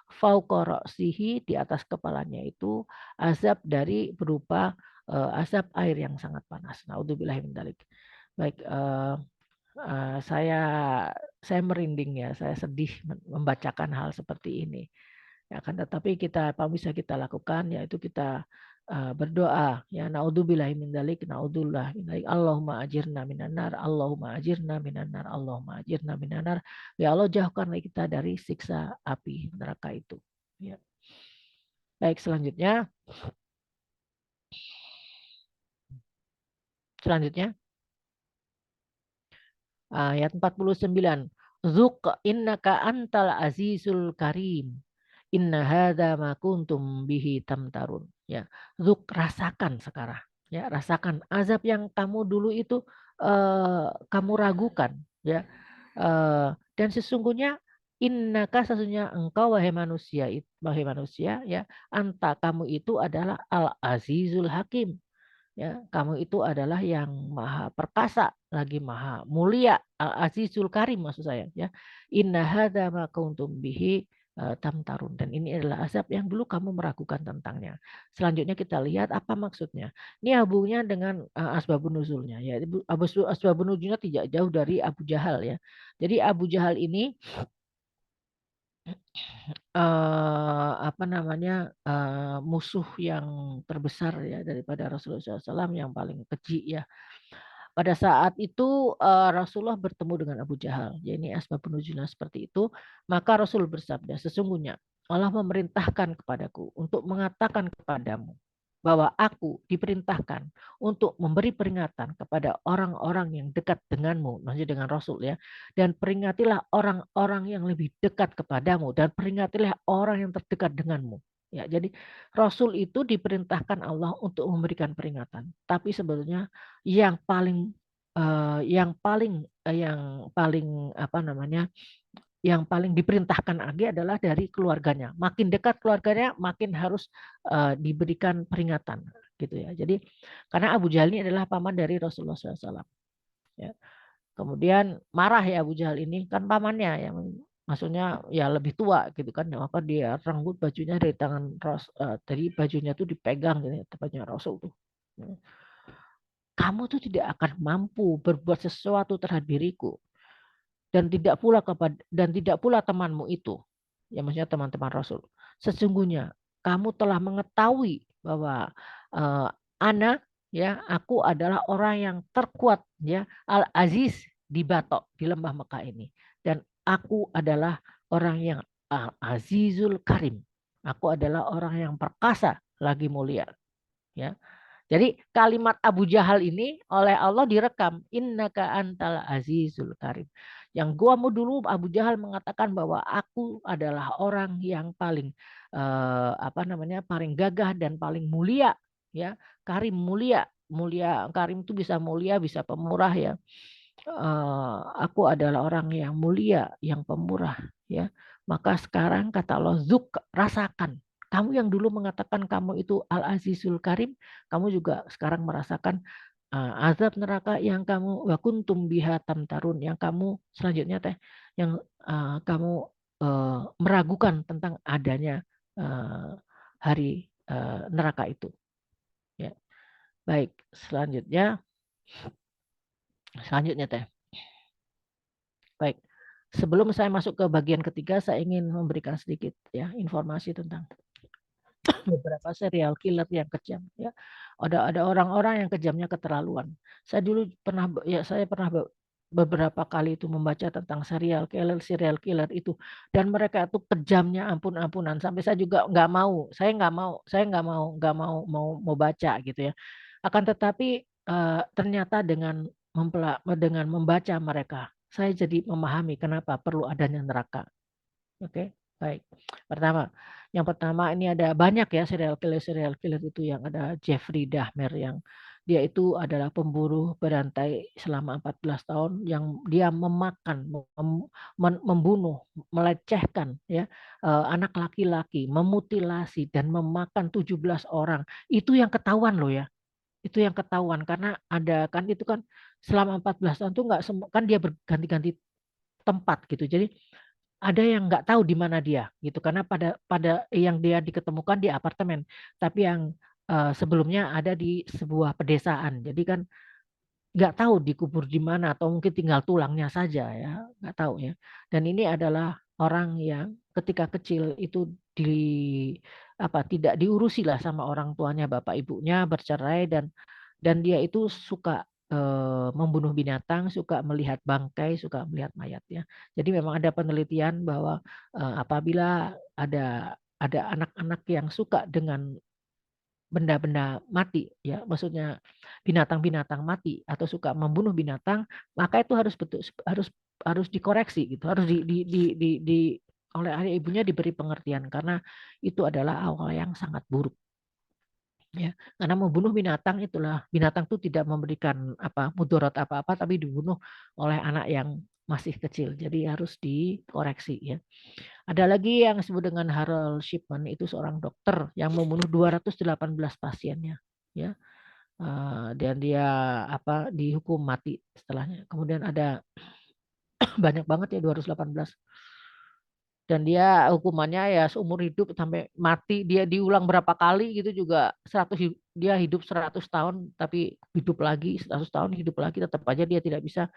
fauqa ra'sihi, di atas kepalanya itu azab dari berupa azab air yang sangat panas. Naudzubillahi min dzalik. Baik, saya merinding ya, saya sedih membacakan hal seperti ini. Ya kan, tetapi apa bisa kita lakukan, yaitu kita berdoa ya, naudzubillahi min dzalik, naudzubillah min dzalik, Allahumma ajirna minan nar, Allahumma ajirna minan nar, Allahumma ajirna minan nar. Ya Allah, jauhkanlah kita dari siksa api neraka itu. Ya. Baik, selanjutnya ayat 49. Zuq innaka antal azizul karim. Inna hadza ma kuntum bihi tamtarun. Ya, zuk, rasakan sekarang. Ya, rasakan azab yang kamu dulu itu kamu ragukan. Ya, dan sesungguhnya innaka, sesungguhnya engkau wahai manusia, ya, anta, kamu itu adalah al azizul hakim. Ya, kamu itu adalah yang maha perkasa, lagi maha mulia, al azizul karim maksud saya. Ya, inna hadza ma kuntum bihi tamtarun, dan ini adalah azab yang dulu kamu meragukan tentangnya. Selanjutnya kita lihat apa maksudnya. Ini hubungannya dengan asbabun nuzulnya, ya. Asbabun nuzulnya tidak jauh dari Abu Jahal, ya. Jadi Abu Jahal ini apa namanya, musuh yang terbesar ya daripada Rasulullah SAW, yang paling keji ya. Pada saat itu Rasulullah bertemu dengan Abu Jahal. Ya, ini asbabun nuzulnya seperti itu. Maka Rasul bersabda, sesungguhnya Allah memerintahkan kepadaku untuk mengatakan kepadamu bahwa aku diperintahkan untuk memberi peringatan kepada orang-orang yang dekat denganmu, maksudnya dengan Rasul ya. Dan peringatilah orang-orang yang lebih dekat kepadamu, dan peringatilah orang yang terdekat denganmu. Ya, jadi Rasul itu diperintahkan Allah untuk memberikan peringatan. Tapi sebetulnya yang paling apa namanya, yang paling diperintahkan lagi adalah dari keluarganya. Makin dekat keluarganya, makin harus diberikan peringatan, gitu ya. Jadi karena Abu Jahal ini adalah paman dari Rasulullah SAW. Ya. Kemudian marah ya Abu Jahal ini, kan pamannya yang maksudnya ya lebih tua gitu kan, maka dia renggut bajunya dari tangan tadi bajunya tuh dipegang gitu, bajunya Rasul tuh. Kamu tuh tidak akan mampu berbuat sesuatu terhadap diriku, dan tidak pula temanmu itu, ya maksudnya teman-teman Rasul. Sesungguhnya kamu telah mengetahui bahwa ana, ya, aku adalah orang yang terkuat, ya, al aziz di Batok, di lembah Mekah ini, dan aku adalah orang yang al azizul karim. Aku adalah orang yang perkasa lagi mulia, ya. Jadi kalimat Abu Jahal ini oleh Allah direkam, innaka antal azizul karim. Yang guamu dulu Abu Jahal mengatakan bahwa aku adalah orang yang paling apa namanya, paling gagah dan paling mulia, ya. Karim, mulia, karim itu bisa mulia, bisa pemurah, ya. Aku adalah orang yang mulia, yang pemurah, ya. Maka sekarang kata Allah, zuk, rasakan. Kamu yang dulu mengatakan kamu itu Al-Azizul Karim, kamu juga sekarang merasakan azab neraka yang kamu wa kuntum biha tamtarun, yang kamu selanjutnya yang kamu meragukan tentang adanya hari neraka itu. Ya. Baik, selanjutnya teh. Baik. Sebelum saya masuk ke bagian ketiga, saya ingin memberikan sedikit ya informasi tentang beberapa serial killer yang kejam, ya. Ada orang-orang yang kejamnya keterlaluan. Saya pernah beberapa kali itu membaca tentang serial killer itu, dan mereka itu kejamnya ampun-ampunan, sampai saya juga nggak mau baca gitu ya. Akan tetapi ternyata dengan membaca mereka, saya jadi memahami kenapa perlu adanya neraka. Oke, baik. Yang pertama ini ada banyak ya serial killer itu, yang ada Jeffrey Dahmer, yang dia itu adalah pemburu berantai selama 14 tahun, yang dia memakan, membunuh, melecehkan ya anak laki-laki, memutilasi dan memakan 17 orang. Itu yang ketahuan loh ya. Itu yang ketahuan karena ada kan itu kan selama 14 tahun tuh nggak semua kan dia berganti-ganti tempat gitu. Jadi ada yang nggak tahu di mana dia gitu karena pada pada yang dia diketemukan di apartemen, tapi yang sebelumnya ada di sebuah pedesaan. Jadi kan nggak tahu dikubur di mana atau mungkin tinggal tulangnya saja ya, nggak tahu ya. Dan ini adalah orang yang ketika kecil itu di apa tidak diurusi lah sama orang tuanya, bapak ibunya bercerai dan dia itu suka membunuh binatang, suka melihat bangkai, suka melihat mayat ya. Jadi memang ada penelitian bahwa apabila ada anak-anak yang suka dengan benda-benda mati ya, maksudnya binatang-binatang mati atau suka membunuh binatang, maka itu harus betul harus harus dikoreksi gitu, harus oleh ayah ibunya diberi pengertian karena itu adalah awal yang sangat buruk. Ya, karena membunuh binatang itulah binatang itu tidak memberikan apa mudarat apa-apa tapi dibunuh oleh anak yang masih kecil. Jadi harus dikoreksi ya. Ada lagi yang disebut dengan Harold Shipman itu seorang dokter yang membunuh 218 pasiennya ya. Dan dia apa dihukum mati setelahnya. Kemudian ada banyak banget ya 218 dan dia hukumannya ya seumur hidup sampai mati dia diulang berapa kali gitu juga 100 dia hidup 100 tahun tapi hidup lagi 100 tahun hidup lagi tetap aja dia tidak bisa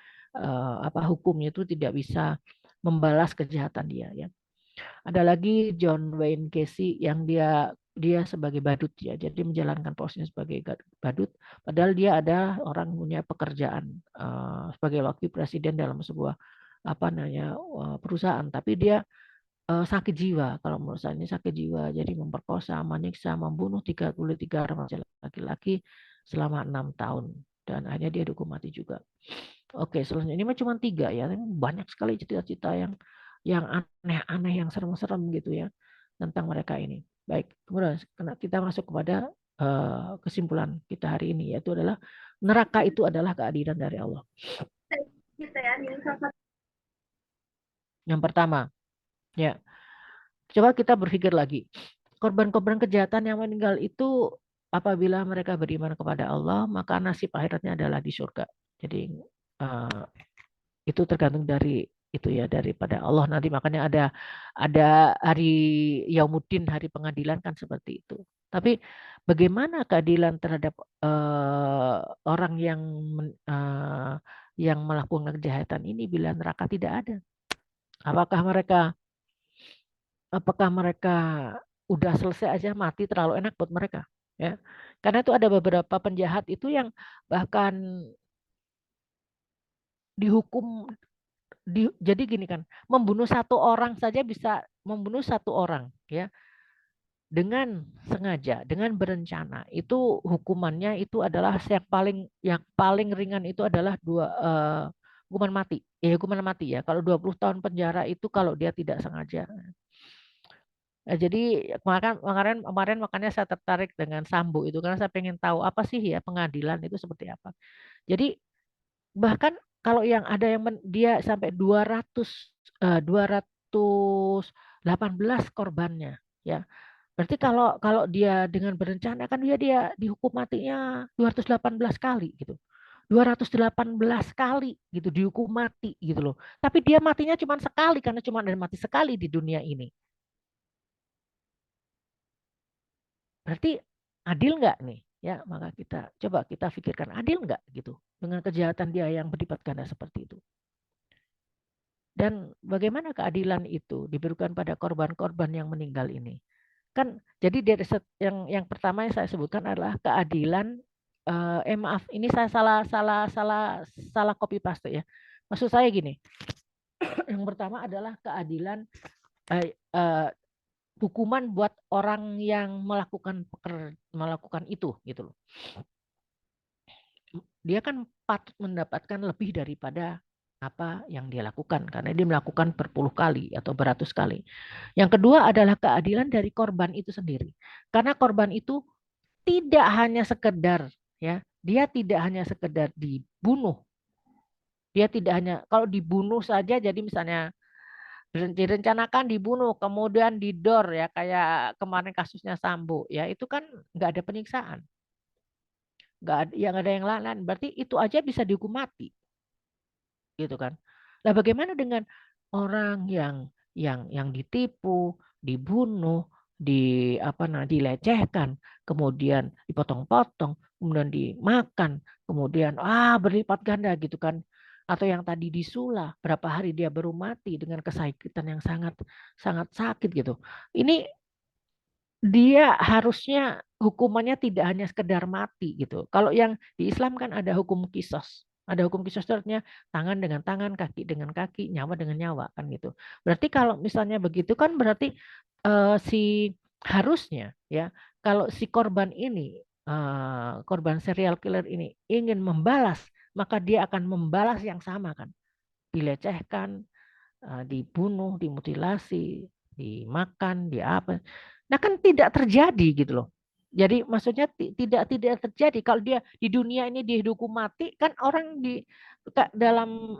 apa hukumnya itu tidak bisa membalas kejahatan dia ya. Ada lagi John Wayne Gacy yang dia dia sebagai badut ya jadi menjalankan posisinya sebagai badut padahal dia ada orang punya pekerjaan sebagai wakil presiden dalam sebuah apa namanya perusahaan tapi dia sakit jiwa kalau menurut saya ini sakit jiwa jadi memperkosa menyiksa membunuh 33 remaja laki-laki selama 6 tahun dan akhirnya dia dihukum mati juga. Oke selanjutnya ini mah cuma 3 ya banyak sekali cerita-cerita yang aneh-aneh yang serem-serem gitu ya tentang mereka ini. Baik kemudian kita masuk kepada kesimpulan kita hari ini yaitu adalah neraka itu adalah keadilan dari Allah. Yang pertama ya coba kita berpikir lagi. Korban-korban kejahatan yang meninggal itu apabila mereka beriman kepada Allah, maka nasib akhirnya adalah di surga. Jadi uh, itu tergantung dari itu ya daripada Allah nanti makanya ada hari Yaumuddin hari pengadilan kan seperti itu. Tapi bagaimana keadilan terhadap orang yang melakukan kejahatan ini bila neraka tidak ada? Apakah mereka apakah mereka udah selesai aja mati terlalu enak buat mereka ya karena itu ada beberapa penjahat itu yang bahkan dihukum jadi gini kan membunuh satu orang saja bisa membunuh satu orang ya dengan sengaja dengan berencana itu hukumannya itu adalah yang paling ringan itu adalah hukuman mati hukuman mati ya kalau 20 tahun penjara itu kalau dia tidak sengaja. Jadi kemarin makanya saya tertarik dengan Sambo itu karena saya pengen tahu apa sih ya pengadilan itu seperti apa. Jadi bahkan kalau yang ada yang dia sampai 218 korbannya ya. Berarti kalau kalau dia dengan berencana kan dia dihukum matinya 218 kali gitu. 218 kali gitu dihukum mati gitu loh. Tapi dia matinya cuma sekali karena cuma ada mati sekali di dunia ini. Berarti adil nggak nih? Ya, maka coba kita pikirkan adil nggak gitu dengan kejahatan dia yang berlipat ganda seperti itu. Dan bagaimana keadilan itu diberikan pada korban-korban yang meninggal ini? Kan jadi dari yang pertama yang saya sebutkan adalah keadilan maaf ini saya salah copy paste ya. Maksud saya gini, yang pertama adalah keadilan eh, eh, hukuman buat orang yang melakukan itu gitu loh. Dia kan patut mendapatkan lebih daripada apa yang dia lakukan karena dia melakukan berpuluh kali atau beratus kali. Yang kedua adalah keadilan dari korban itu sendiri. Karena korban itu tidak hanya sekedar ya, dia tidak hanya sekedar dibunuh. Dia tidak hanya kalau dibunuh saja jadi misalnya direncanakan dibunuh kemudian didor ya kayak kemarin kasusnya Sambo ya itu kan nggak ada penyiksaan nggak ada yang lain. Berarti itu aja bisa dihukum mati, gitu kan? Nah, bagaimana dengan orang yang ditipu, dibunuh, dilecehkan, kemudian dipotong-potong, kemudian dimakan, kemudian berlipat ganda gitu kan? Atau yang tadi disula, berapa hari dia baru mati dengan kesakitan yang sangat sangat sakit gitu. Ini dia harusnya hukumannya tidak hanya sekedar mati gitu. Kalau yang di Islam kan ada hukum kisos. Ada hukum kisos itu artinya tangan dengan tangan, kaki dengan kaki, nyawa dengan nyawa kan gitu. Berarti kalau misalnya begitu kan berarti si harusnya ya kalau si korban ini korban serial killer ini ingin membalas, maka dia akan membalas yang sama kan. Dilecehkan, dibunuh, dimutilasi, dimakan, apa. Nah kan tidak terjadi gitu loh. Jadi maksudnya tidak terjadi kalau dia di dunia ini dihukum mati kan orang dalam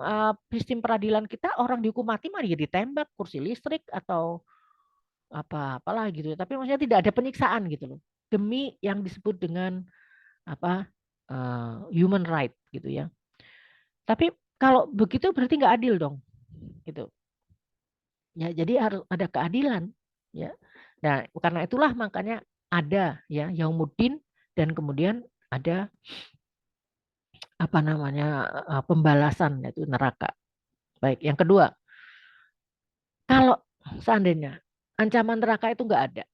sistem peradilan kita orang dihukum mati mah dia ditembak kursi listrik atau apalah gitu. Tapi maksudnya tidak ada penyiksaan gitu loh. Demi yang disebut dengan human right gitu ya. Tapi kalau begitu berarti nggak adil dong gitu. Ya, jadi harus ada keadilan, ya. Nah, karena itulah makanya ada ya Yaumuddin dan kemudian ada pembalasan yaitu neraka. Baik, yang kedua, kalau seandainya ancaman neraka itu enggak ada.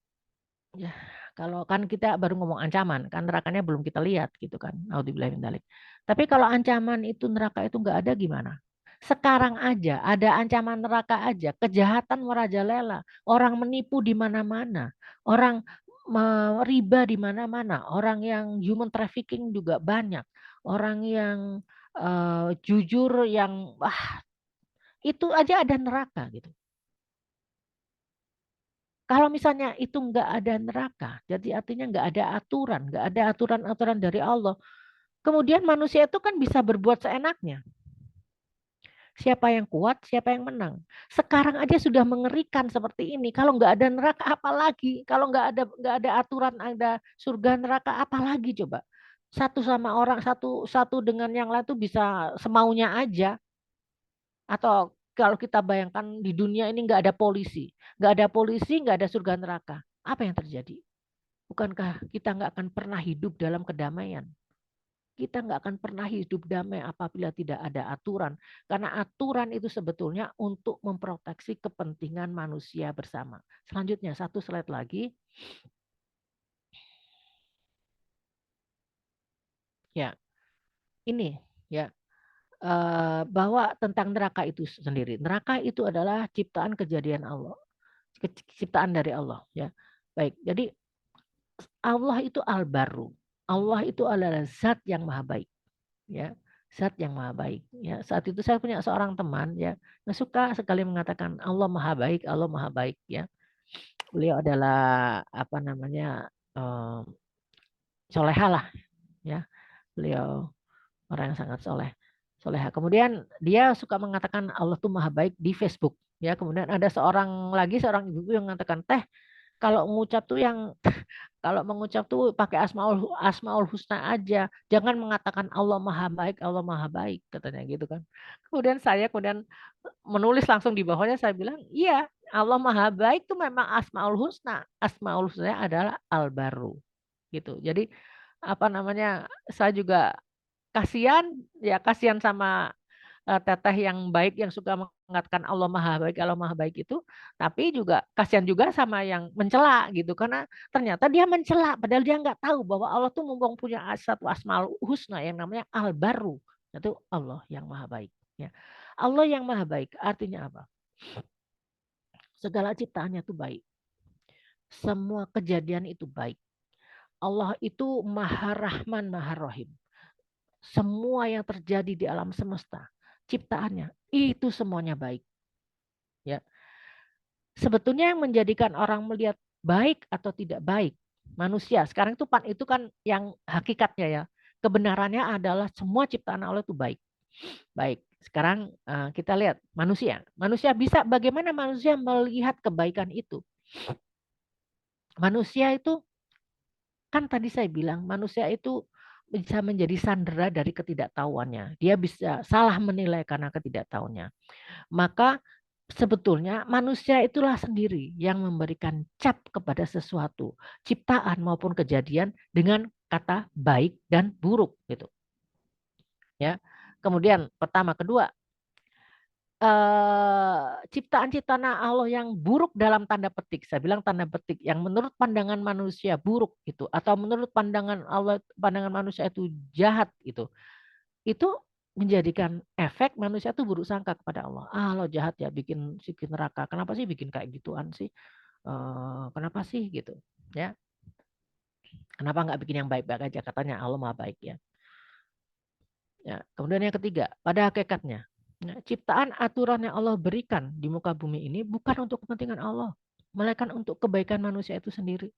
Ya, kalau kan kita baru ngomong ancaman, kan nerakanya belum kita lihat gitu kan. Naudzubillah min dzalik. Tapi kalau ancaman itu neraka itu enggak ada gimana? Sekarang aja ada ancaman neraka aja, kejahatan merajalela, orang menipu di mana-mana, orang riba di mana-mana, orang yang human trafficking juga banyak, orang yang jujur yang itu aja ada neraka gitu. Kalau misalnya itu nggak ada neraka, jadi artinya nggak ada aturan-aturan dari Allah. Kemudian manusia itu kan bisa berbuat seenaknya. Siapa yang kuat, siapa yang menang. Sekarang aja sudah mengerikan seperti ini. Kalau nggak ada neraka, apalagi? Kalau nggak ada aturan, ada surga neraka, apalagi coba? Satu sama orang, satu dengan yang lain tuh bisa semaunya aja. Atau kalau kita bayangkan di dunia ini nggak ada polisi, nggak ada surga neraka. Apa yang terjadi? Bukankah kita nggak akan pernah hidup dalam kedamaian? Kita nggak akan pernah hidup damai apabila tidak ada aturan. Karena aturan itu sebetulnya untuk memproteksi kepentingan manusia bersama. Selanjutnya, satu slide lagi. Ya, ini ya bahwa tentang neraka itu sendiri. Neraka itu adalah ciptaan kejadian Allah, ciptaan dari Allah. Ya, baik. Jadi Allah itu al-baru. Allah itu adalah zat yang maha baik. Ya, zat yang maha baik. Ya, saat itu saya punya seorang teman ya, yang suka sekali mengatakan Allah maha baik, Allah maha baik. Ya, beliau adalah soleha lah. Ya, beliau orang yang sangat soleha. Kemudian dia suka mengatakan Allah tuh maha baik di Facebook. Ya, kemudian ada seorang ibu yang mengatakan kalau mengucap tuh pakai asmaul husna aja. Jangan mengatakan Allah maha baik katanya gitu kan. Kemudian saya menulis langsung di bawahnya saya bilang, "Iya, Allah maha baik tuh memang asmaul husna. Asmaul husna adalah al-baru." Gitu. Jadi saya juga kasihan sama teteh yang baik yang suka mengatakan Allah maha baik itu, tapi juga kasihan juga sama yang mencela gitu karena ternyata dia mencela padahal dia nggak tahu bahwa Allah tuh mumpung punya satu asmaul husna yang namanya al-baru, itu Allah yang maha baik ya. Allah yang maha baik artinya apa? Segala ciptaannya itu baik. Semua kejadian itu baik. Allah itu maha rahman, maha rahim. Semua yang terjadi di alam semesta, ciptaannya, itu semuanya baik. Ya. Sebetulnya yang menjadikan orang melihat baik atau tidak baik, manusia. Sekarang itu kan yang hakikatnya ya. Kebenarannya adalah semua ciptaan Allah itu baik. Baik. Sekarang kita lihat manusia. Bagaimana manusia melihat kebaikan itu? Manusia itu, kan tadi saya bilang, manusia itu bisa menjadi sandera dari ketidaktahuannya. Dia bisa salah menilai karena ketidaktahuannya. Maka sebetulnya manusia itulah sendiri yang memberikan cap kepada sesuatu, ciptaan maupun kejadian dengan kata baik dan buruk gitu. Ya. Kemudian pertama, kedua, ciptaan-ciptaan Allah yang buruk dalam tanda petik, saya bilang tanda petik, yang menurut pandangan manusia buruk gitu, atau menurut pandangan Allah, pandangan manusia itu jahat gitu, itu menjadikan efek manusia itu buruk sangka kepada Allah. Ah, Allah jahat ya, bikin neraka. Kenapa sih bikin kayak gituan sih? Kenapa sih gitu? Ya, kenapa nggak bikin yang baik-baik aja? Katanya Allah maha baik ya. Ya, kemudian yang ketiga, pada hakikatnya, ciptaan aturan yang Allah berikan di muka bumi ini bukan untuk kepentingan Allah, melainkan untuk kebaikan manusia itu sendiri.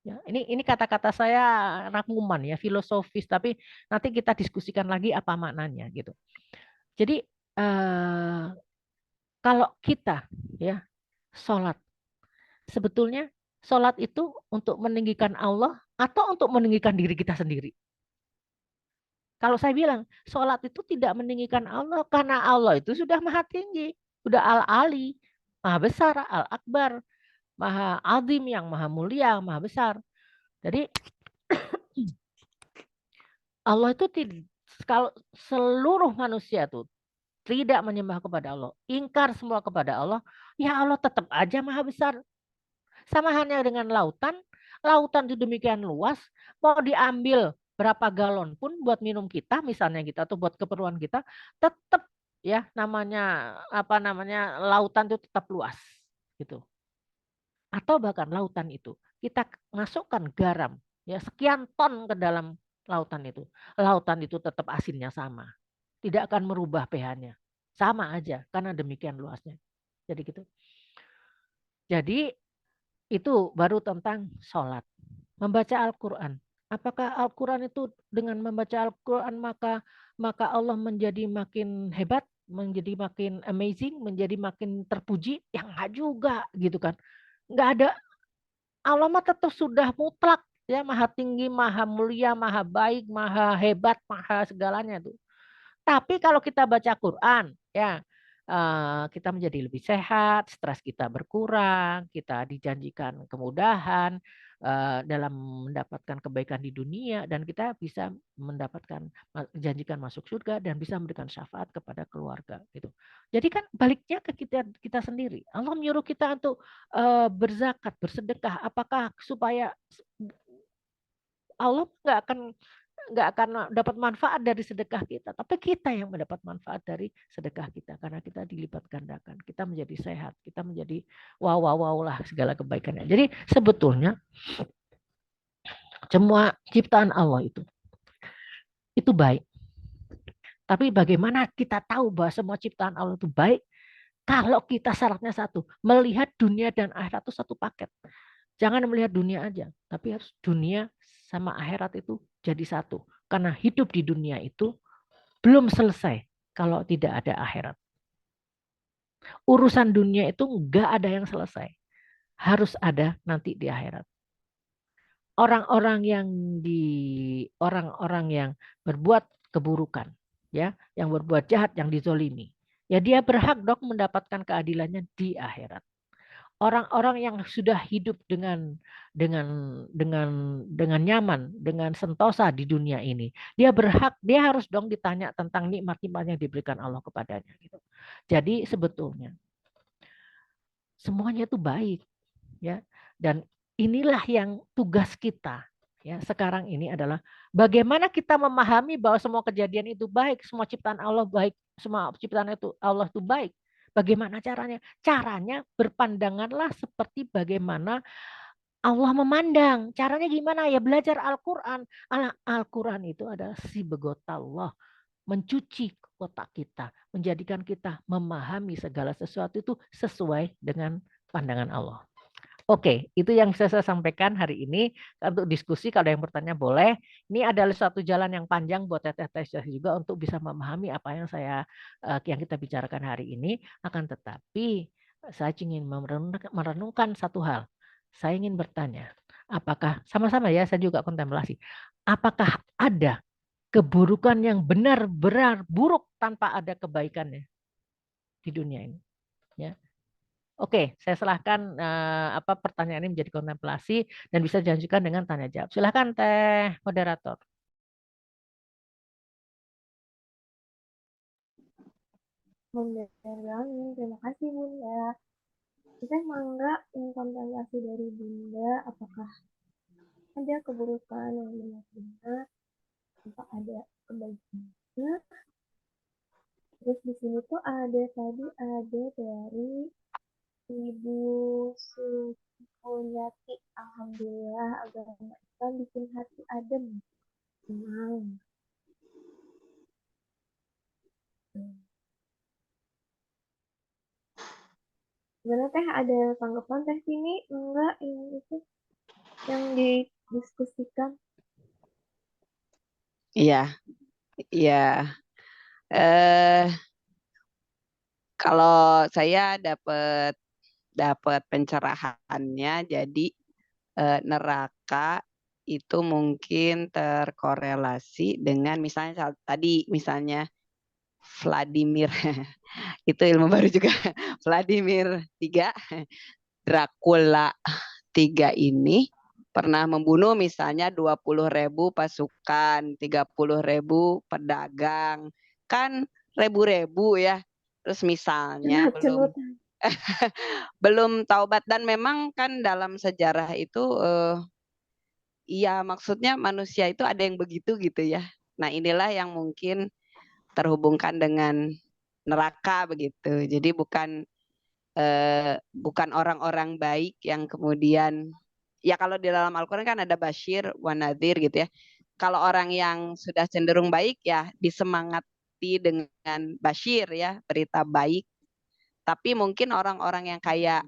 Ya, ini kata-kata saya rangkuman ya, filosofis, tapi nanti kita diskusikan lagi apa maknanya gitu. Jadi kalau kita ya sholat, sebetulnya sholat itu untuk meninggikan Allah atau untuk meninggikan diri kita sendiri. Kalau saya bilang, sholat itu tidak meninggikan Allah karena Allah itu sudah maha tinggi, sudah al-ali, maha besar, al-akbar, maha azim, yang maha mulia, maha besar. Jadi Allah itu kalau seluruh manusia itu tidak menyembah kepada Allah, ingkar semua kepada Allah, ya Allah tetap aja maha besar. Sama halnya dengan lautan, lautan itu demikian luas, mau diambil berapa galon pun buat minum kita misalnya kita atau buat keperluan kita, tetap ya namanya apa namanya lautan itu tetap luas gitu. Atau bahkan lautan itu kita masukkan garam ya sekian ton ke dalam lautan itu. Lautan itu tetap asinnya sama. Tidak akan merubah pH-nya. Sama aja karena demikian luasnya. Jadi gitu. Jadi itu baru tentang sholat. Membaca Al-Quran. Apakah Al-Quran itu dengan membaca Al-Quran maka Allah menjadi makin hebat, menjadi makin amazing, menjadi makin terpuji? Ya enggak juga gitu kan. Enggak ada. Allah mah tetap sudah mutlak ya, maha tinggi, maha mulia, maha baik, maha hebat, maha segalanya itu. Tapi kalau kita baca Quran, ya kita menjadi lebih sehat, stres kita berkurang, kita dijanjikan kemudahan dalam mendapatkan kebaikan di dunia, dan kita bisa mendapatkan dijanjikan masuk surga dan bisa memberikan syafaat kepada keluarga gitu. Jadi kan baliknya ke kita sendiri. Allah menyuruh kita untuk berzakat, bersedekah. Apakah supaya Allah nggak akan dapat manfaat dari sedekah kita, tapi kita yang mendapat manfaat dari sedekah kita karena kita dilipat gandakan, kita menjadi sehat, kita menjadi wow lah segala kebaikannya. Jadi sebetulnya semua ciptaan Allah itu baik. Tapi bagaimana kita tahu bahwa semua ciptaan Allah itu baik? Kalau kita syaratnya satu, melihat dunia dan akhirat itu satu paket. Jangan melihat dunia aja, tapi harus dunia sama akhirat itu jadi satu. Karena hidup di dunia itu belum selesai kalau tidak ada akhirat. Urusan dunia itu nggak ada yang selesai. Harus ada nanti di akhirat. Orang-orang yang berbuat keburukan, ya, yang berbuat jahat, yang dizolimi, ya dia berhak dong mendapatkan keadilannya di akhirat. Orang-orang yang sudah hidup dengan nyaman, dengan sentosa di dunia ini, dia harus dong ditanya tentang nikmat-nikmat yang diberikan Allah kepadanya gitu. Jadi sebetulnya semuanya itu baik ya. Dan inilah yang tugas kita ya sekarang ini adalah bagaimana kita memahami bahwa semua kejadian itu baik, semua ciptaan Allah baik, semua ciptaan itu Allah itu baik. Bagaimana caranya? Caranya berpandanganlah seperti bagaimana Allah memandang. Caranya gimana? Ya belajar Al-Quran. Al-Quran itu adalah si Allah. Mencuci kotak kita. Menjadikan kita memahami segala sesuatu itu sesuai dengan pandangan Allah. Oke, itu yang bisa saya sampaikan hari ini. Untuk diskusi, kalau ada yang bertanya boleh. Ini adalah suatu jalan yang panjang buat teteh-teteh juga untuk bisa memahami apa yang yang kita bicarakan hari ini. Akan tetapi saya ingin merenungkan satu hal. Saya ingin bertanya, Apakah sama-sama ya, saya juga kontemplasi. Apakah ada keburukan yang benar-benar buruk tanpa ada kebaikannya di dunia ini? Ya. Oke, saya serahkan pertanyaan ini menjadi kontemplasi dan bisa dilanjutkan dengan tanya jawab. Silahkan Teh moderator. Bunda Erlangin, terima kasih Bunda. Kita mangga kontemplasi dari Bunda, apakah ada keburukan yang benar-benar tanpa ada kebaikannya? Terus di sini tuh tadi ada dari Ibu Suciati, alhamdulillah agama Islam bikin hati adem, tenang. Gimana Teh, ada tanggapan Teh sini? Enggak, yang itu yang didiskusikan. Iya, iya. Eh, kalau saya dapat pencerahannya, jadi neraka itu mungkin terkorelasi dengan misalnya tadi misalnya Vladimir itu ilmu baru juga. Vladimir III, Dracula III ini pernah membunuh misalnya 20.000 pasukan, 30.000 pedagang, kan ribu-ribu ya. Terus misalnya belum taubat, dan memang kan dalam sejarah itu iya maksudnya manusia itu ada yang begitu gitu ya. Nah inilah yang mungkin terhubungkan dengan neraka begitu. Jadi bukan orang-orang baik yang kemudian, ya kalau di dalam Al-Quran kan ada Bashir wa Nadhir gitu ya. Kalau orang yang sudah cenderung baik ya disemangati dengan Bashir ya, berita baik. Tapi mungkin orang-orang yang kayak,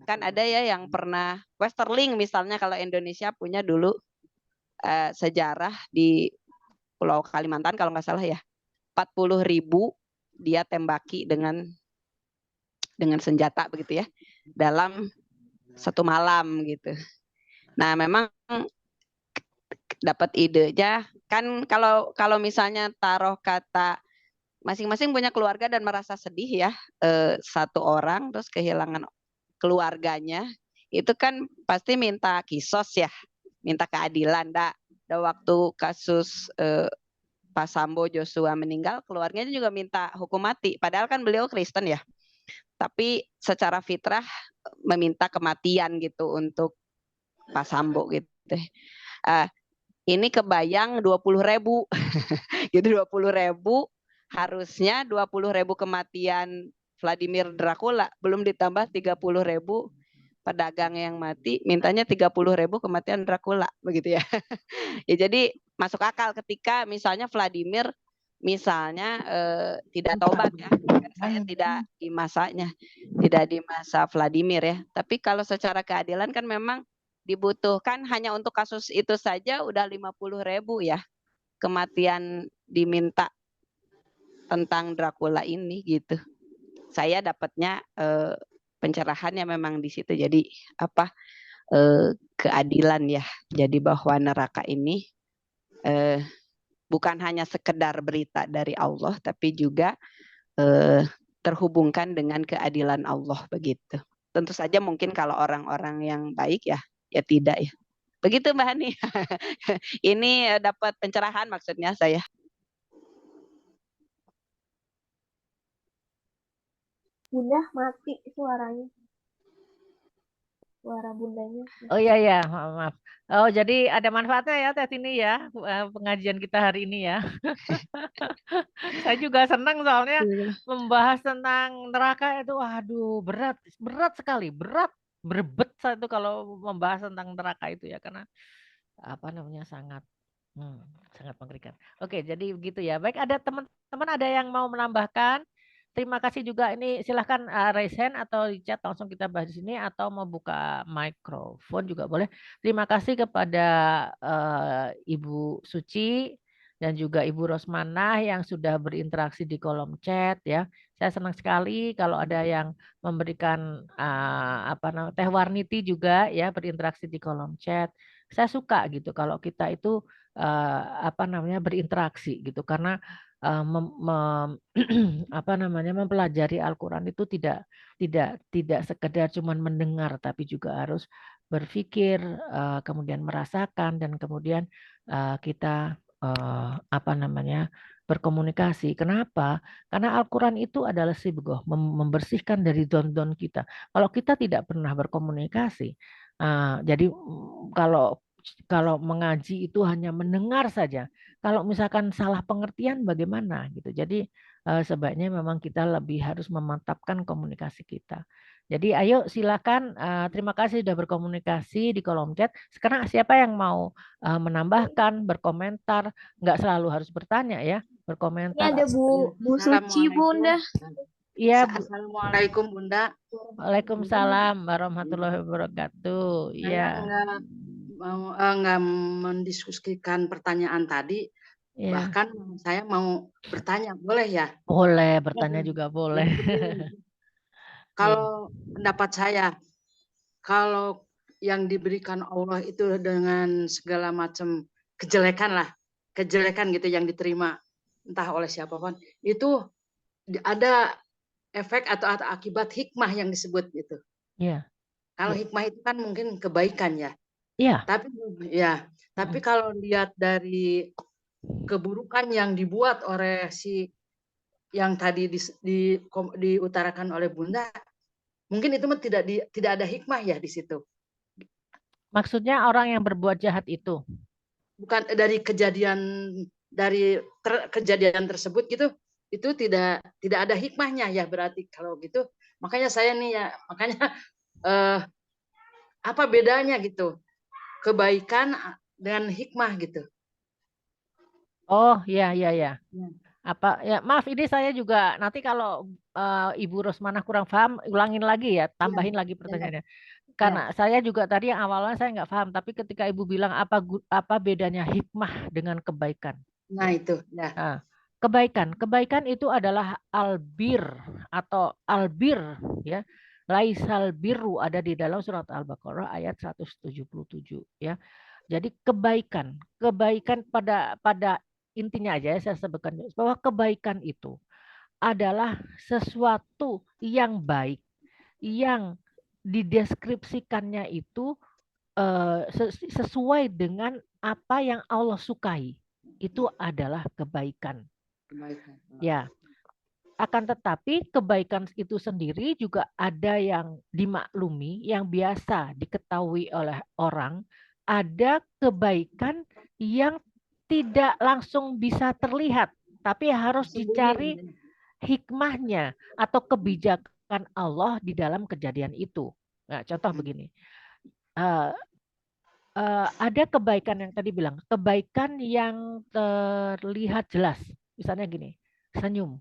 kan ada ya yang pernah Westerling misalnya, kalau Indonesia punya dulu sejarah di Pulau Kalimantan kalau nggak salah ya, 40.000 dia tembaki dengan senjata begitu ya dalam satu malam gitu. Nah memang dapat idenya kan, kalau misalnya taruh kata masing-masing punya keluarga dan merasa sedih ya, satu orang terus kehilangan keluarganya, itu kan pasti minta kisos ya, minta keadilan. Waktu kasus Pak Sambo Joshua meninggal, keluarganya juga minta hukum mati, padahal kan beliau Kristen ya, tapi secara fitrah meminta kematian gitu untuk Pak Sambo gitu. Ini kebayang 20.000 jadi 20.000 harusnya 20.000 kematian Vladimir Dracula, belum ditambah 30.000 pedagang yang mati, mintanya 30.000 kematian Dracula begitu ya. Ya jadi masuk akal ketika misalnya Vladimir misalnya tidak tobat ya. Saya tidak di masanya, tidak di masa Vladimir ya. Tapi kalau secara keadilan kan memang dibutuhkan hanya untuk kasus itu saja udah 50.000 ya kematian diminta tentang Dracula ini gitu. Saya dapatnya pencerahannya memang di situ. Jadi keadilan ya. Jadi bahwa neraka ini bukan hanya sekedar berita dari Allah, tapi juga terhubungkan dengan keadilan Allah begitu. Tentu saja mungkin kalau orang-orang yang baik ya tidak ya. Begitu Mbak Hani. Ini dapat pencerahan maksudnya saya. Bunda mati suaranya. Suara bundanya. Oh iya, maaf. Oh jadi ada manfaatnya ya tes ini ya, pengajian kita hari ini ya. Saya juga senang soalnya membahas tentang neraka itu, waduh berat sekali, berebet itu kalau membahas tentang neraka itu ya, karena sangat sangat mengerikan. Oke, jadi begitu ya. Baik, ada teman-teman ada yang mau menambahkan? Terima kasih juga, ini silahkan raise hand atau di chat langsung kita bahas di sini, atau mau buka mikrofon juga boleh. Terima kasih kepada Ibu Suci dan juga Ibu Rosmanah yang sudah berinteraksi di kolom chat ya. Saya senang sekali kalau ada yang memberikan Teh Warniti juga ya berinteraksi di kolom chat. Saya suka gitu kalau kita itu berinteraksi gitu karena mempelajari Al-Quran itu tidak sekedar cuman mendengar tapi juga harus berpikir, kemudian merasakan dan kemudian kita berkomunikasi. Kenapa? Karena Al-Quran itu adalah sibgoh, membersihkan dari don-don kita. Kalau kita tidak pernah berkomunikasi, jadi kalau mengaji itu hanya mendengar saja. Kalau misalkan salah pengertian bagaimana gitu. Jadi sebaiknya memang kita lebih harus memantapkan komunikasi kita. Jadi ayo silakan, terima kasih sudah berkomunikasi di kolom chat. Sekarang siapa yang mau menambahkan, berkomentar, nggak selalu harus bertanya ya, Ini berkomentar. ada Bu Suci, Bunda. Iya, Bu. Assalamualaikum Bunda. Waalaikumsalam warahmatullahi wabarakatuh. Saya Iya, nggak mendiskusikan pertanyaan tadi, iya. bahkan saya mau bertanya, boleh ya? Boleh, bertanya juga boleh. Kalau pendapat saya, kalau yang diberikan Allah itu dengan segala macam kejelekan gitu yang diterima entah oleh siapapun, itu ada efek atau akibat hikmah yang disebut gitu. Iya, Kalau hikmah itu kan mungkin kebaikan ya. iya. Tapi kalau lihat dari keburukan yang dibuat oleh si yang tadi diutarakan oleh Bunda, mungkin itu tidak ada hikmah ya di situ. Maksudnya orang yang berbuat jahat itu. Bukan dari kejadian tersebut gitu, itu tidak ada hikmahnya ya berarti kalau gitu. Makanya saya nih ya, apa bedanya gitu kebaikan dengan hikmah gitu. Oh, iya. Maaf ini saya juga nanti kalau Ibu Rosmanah kurang paham, ulangin lagi ya, tambahin lagi pertanyaannya. Karena saya juga tadi yang awalnya saya nggak paham, tapi ketika Ibu bilang apa bedanya hikmah dengan kebaikan. Nah itu. Ya. Nah, kebaikan itu adalah albir atau albir ya. Laisal birru ada di dalam surat Al-Baqarah ayat 177 ya. Jadi kebaikan pada intinya aja ya, saya sebutkan bahwa kebaikan itu adalah sesuatu yang baik yang dideskripsikannya itu sesuai dengan apa yang Allah sukai. Itu adalah kebaikan. Ya. Akan tetapi kebaikan itu sendiri juga ada yang dimaklumi, yang biasa diketahui oleh orang. Ada kebaikan yang tidak langsung bisa terlihat, tapi harus dicari hikmahnya atau kebijakan Allah di dalam kejadian itu. Nah, contoh begini, ada kebaikan yang tadi bilang, kebaikan yang terlihat jelas. Misalnya gini, senyum.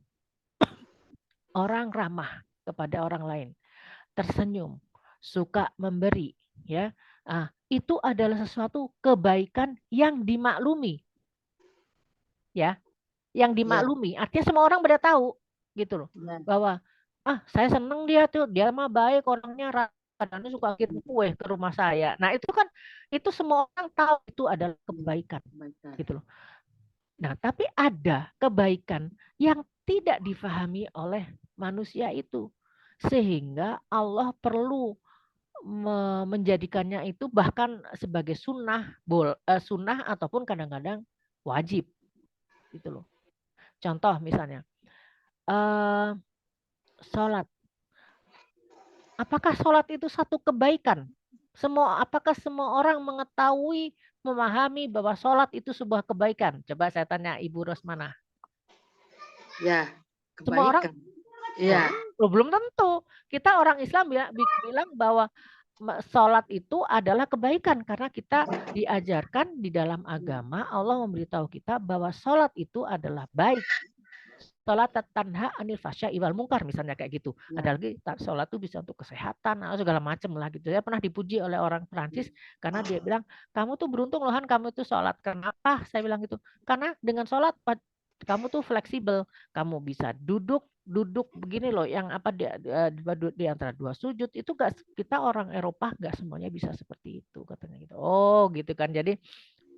Orang ramah kepada orang lain, tersenyum, suka memberi, ya. Itu adalah sesuatu kebaikan yang dimaklumi. Ya. Yang dimaklumi, artinya semua orang pada tahu gitu loh. Bahwa saya seneng dia mah baik orangnya, kadang-kadang suka kirim kue ke rumah saya. Nah, itu semua orang tahu itu adalah kebaikan gitu loh. Nah, tapi ada kebaikan yang tidak difahami oleh manusia itu. Sehingga Allah perlu menjadikannya itu bahkan sebagai sunnah ataupun kadang-kadang wajib. Gitu loh. Contoh misalnya, sholat. Apakah sholat itu satu kebaikan? Apakah semua orang mengetahui, memahami bahwa sholat itu sebuah kebaikan? Coba saya tanya Ibu Rosmanah. Ya, kebaikan. Semua orang? Iya. Belum tentu. Kita orang Islam bilang bahwa sholat itu adalah kebaikan karena kita diajarkan di dalam agama Allah memberitahu kita bahwa sholat itu adalah baik. sholat tanha anil fasya'i wal munkar misalnya kayak gitu. Ya. Ada lagi sholat itu bisa untuk kesehatan segala macam lah gitu. Saya pernah dipuji oleh orang Prancis karena dia bilang, kamu tuh beruntung loh Han, kamu tuh sholat. Kenapa? Saya bilang gitu. Karena dengan sholat kamu tuh fleksibel, kamu bisa duduk begini loh, yang apa di antara dua sujud itu kita orang Eropa nggak semuanya bisa seperti itu katanya gitu. Oh gitu kan, jadi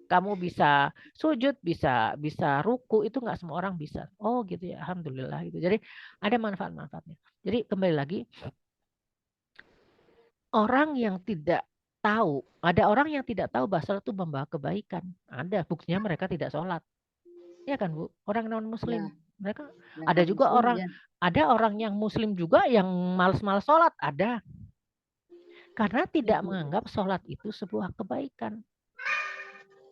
kamu bisa sujud, bisa ruku, itu nggak semua orang bisa. Oh gitu ya, alhamdulillah gitu. Jadi ada manfaat-manfaatnya. Jadi kembali lagi, orang yang tidak tahu, ada orang yang tidak tahu bahwa sholat itu membawa kebaikan. Ada buktinya mereka tidak sholat. Ya kan Bu, orang non muslim. Mereka ada juga orang, ada orang yang muslim juga yang malas-malas sholat, ada. Karena tidak menganggap sholat itu sebuah kebaikan.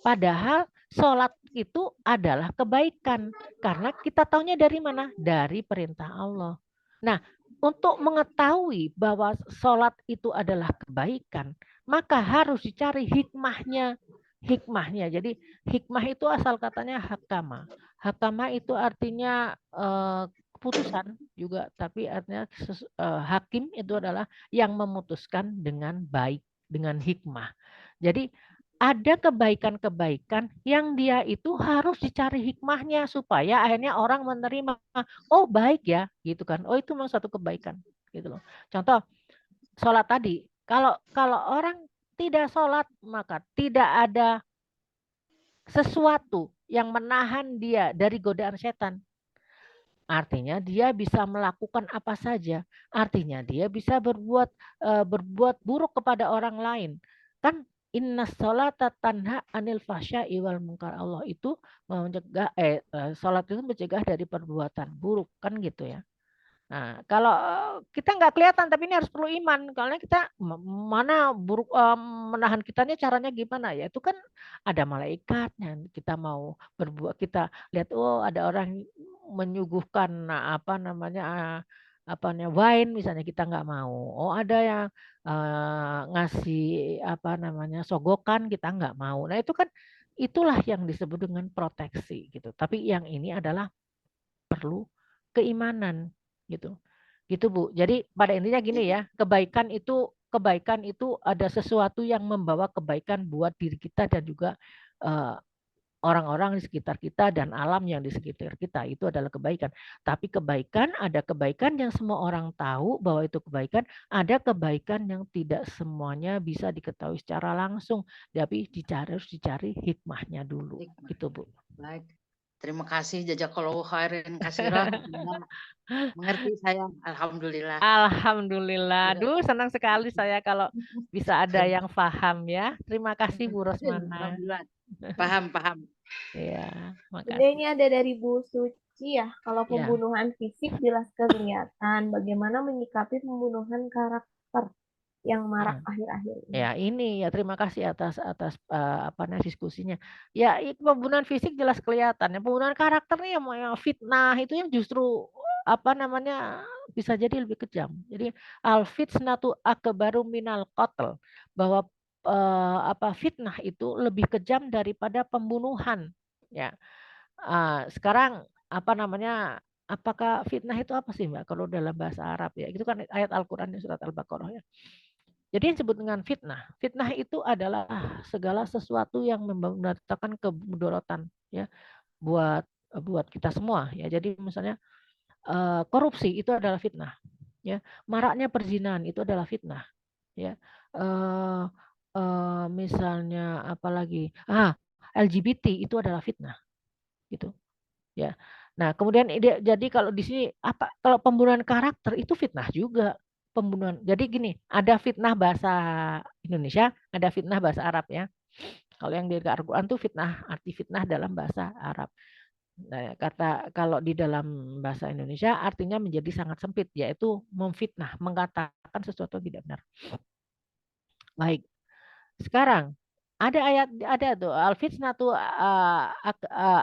Padahal sholat itu adalah kebaikan. Karena kita taunya dari mana? Dari perintah Allah. Nah, untuk mengetahui bahwa sholat itu adalah kebaikan, maka harus dicari hikmahnya. Jadi hikmah itu asal katanya hakama. Hakama itu artinya keputusan juga, tapi artinya hakim itu adalah yang memutuskan dengan baik, dengan hikmah. Jadi ada kebaikan-kebaikan yang dia itu harus dicari hikmahnya supaya akhirnya orang menerima, oh baik ya gitu kan, oh itu memang satu kebaikan gitu loh. Contoh sholat tadi, kalau orang tidak sholat maka tidak ada sesuatu yang menahan dia dari godaan setan. Artinya dia bisa melakukan apa saja. Artinya dia bisa berbuat buruk kepada orang lain. Kan inna sholata tanha anil fahsya'i wal munkar. Allah itu mencegah sholat itu mencegah dari perbuatan buruk kan gitu ya. Nah, kalau kita nggak kelihatan, tapi ini harus perlu iman. Karena kita mana buruk menahan kitanya caranya gimana ya? Itu kan ada malaikatnya. Kita mau berbuat, kita lihat oh ada orang menyuguhkan apa namanya wine misalnya, kita nggak mau. Oh ada yang ngasih apa namanya sogokan, kita nggak mau. Nah itu kan itulah yang disebut dengan proteksi gitu. Tapi yang ini adalah perlu keimanan gitu. Gitu Bu. Jadi pada intinya gini ya, kebaikan itu ada sesuatu yang membawa kebaikan buat diri kita dan juga orang-orang di sekitar kita dan alam yang di sekitar kita, itu adalah kebaikan. Tapi kebaikan, ada kebaikan yang semua orang tahu bahwa itu kebaikan, ada kebaikan yang tidak semuanya bisa diketahui secara langsung, tapi harus dicari hikmahnya dulu. Gitu Bu. Baik. Terima kasih jazakallahu khairan katsiran. Mengerti saya, alhamdulillah. Alhamdulillah. Aduh, senang sekali saya kalau bisa ada yang paham ya. Terima kasih Bu Rosmana. Alhamdulillah. Paham. Iya, Bunda, makasih. ini ada dari Bu Suci ya. Kalau pembunuhan fisik jelas kelihatan. Bagaimana menyikapi pembunuhan karakter yang marak akhir-akhir ini? Ya ini ya, terima kasih atas diskusinya. Ya itu pembunuhan fisik jelas kelihatan. Ya, pembunuhan karakter nih yang fitnah itu yang justru bisa jadi lebih kejam. Jadi al fitnatu akbaru minal qatl, bahwa fitnah itu lebih kejam daripada pembunuhan. Ya. Sekarang apakah fitnah itu apa sih Mbak kalau dalam bahasa Arab ya? Itu kan ayat Al-Qur'an surat Al-Baqarah ya. Jadi yang disebut dengan fitnah. Fitnah itu adalah segala sesuatu yang mendatangkan kemudaratan ya buat kita semua ya. Jadi misalnya korupsi itu adalah fitnah ya. Maraknya perzinahan itu adalah fitnah ya. Misalnya apalagi LGBT itu adalah fitnah gitu ya. Nah, kemudian jadi kalau di sini kalau pembunuhan karakter itu fitnah juga. Pembunuhan. Jadi gini, ada fitnah bahasa Indonesia, ada fitnah bahasa Arab ya. Kalau yang di Al-Qur'an itu arti fitnah dalam bahasa Arab. Nah, kalau di dalam bahasa Indonesia artinya menjadi sangat sempit, yaitu memfitnah, mengatakan sesuatu yang tidak benar. Baik. Sekarang ada tuh al-fitnatu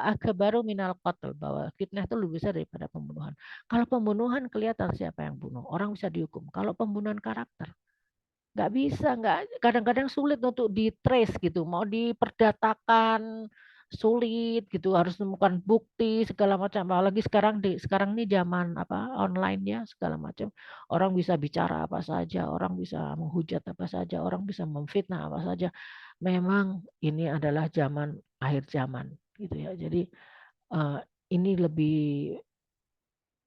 akbaru minal qatl, bahwa fitnah itu lebih besar daripada pembunuhan. Kalau pembunuhan kelihatan siapa yang bunuh, orang bisa dihukum. Kalau pembunuhan karakter kadang-kadang sulit untuk di trace gitu, mau diperdatakan sulit gitu, harus menemukan bukti segala macam. Apalagi sekarang ini zaman online ya segala macam. Orang bisa bicara apa saja, orang bisa menghujat apa saja, orang bisa memfitnah apa saja. Memang ini adalah zaman akhir zaman gitu ya. Jadi ini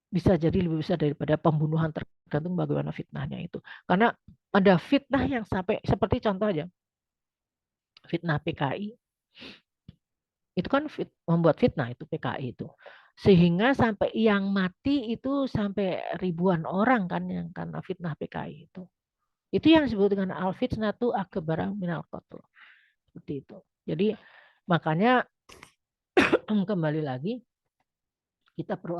bisa lebih besar daripada pembunuhan, tergantung bagaimana fitnahnya itu. Karena ada fitnah yang sampai seperti contoh aja, fitnah PKI itu kan membuat fitnah itu PKI itu, sehingga sampai yang mati itu sampai ribuan orang kan yang karena fitnah PKI itu yang disebut dengan al fitnatu akbar minal qatl, seperti itu. Jadi makanya kembali lagi kita perlu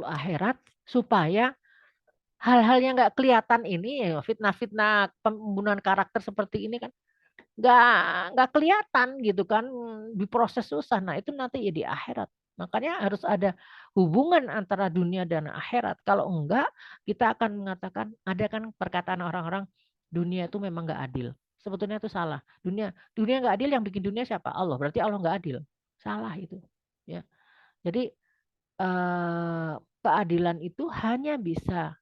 akhirat supaya hal-hal yang nggak kelihatan ini, fitnah-fitnah pembunuhan karakter seperti ini kan nggak kelihatan gitu kan, diproses susah. Nah itu nanti ya di akhirat. Makanya harus ada hubungan antara dunia dan akhirat. Kalau enggak, kita akan mengatakan, ada kan perkataan orang-orang, dunia itu memang nggak adil. Sebetulnya itu salah. Dunia nggak adil, yang bikin dunia siapa? Allah. Berarti Allah nggak adil. Salah itu. Ya. Jadi keadilan itu hanya bisa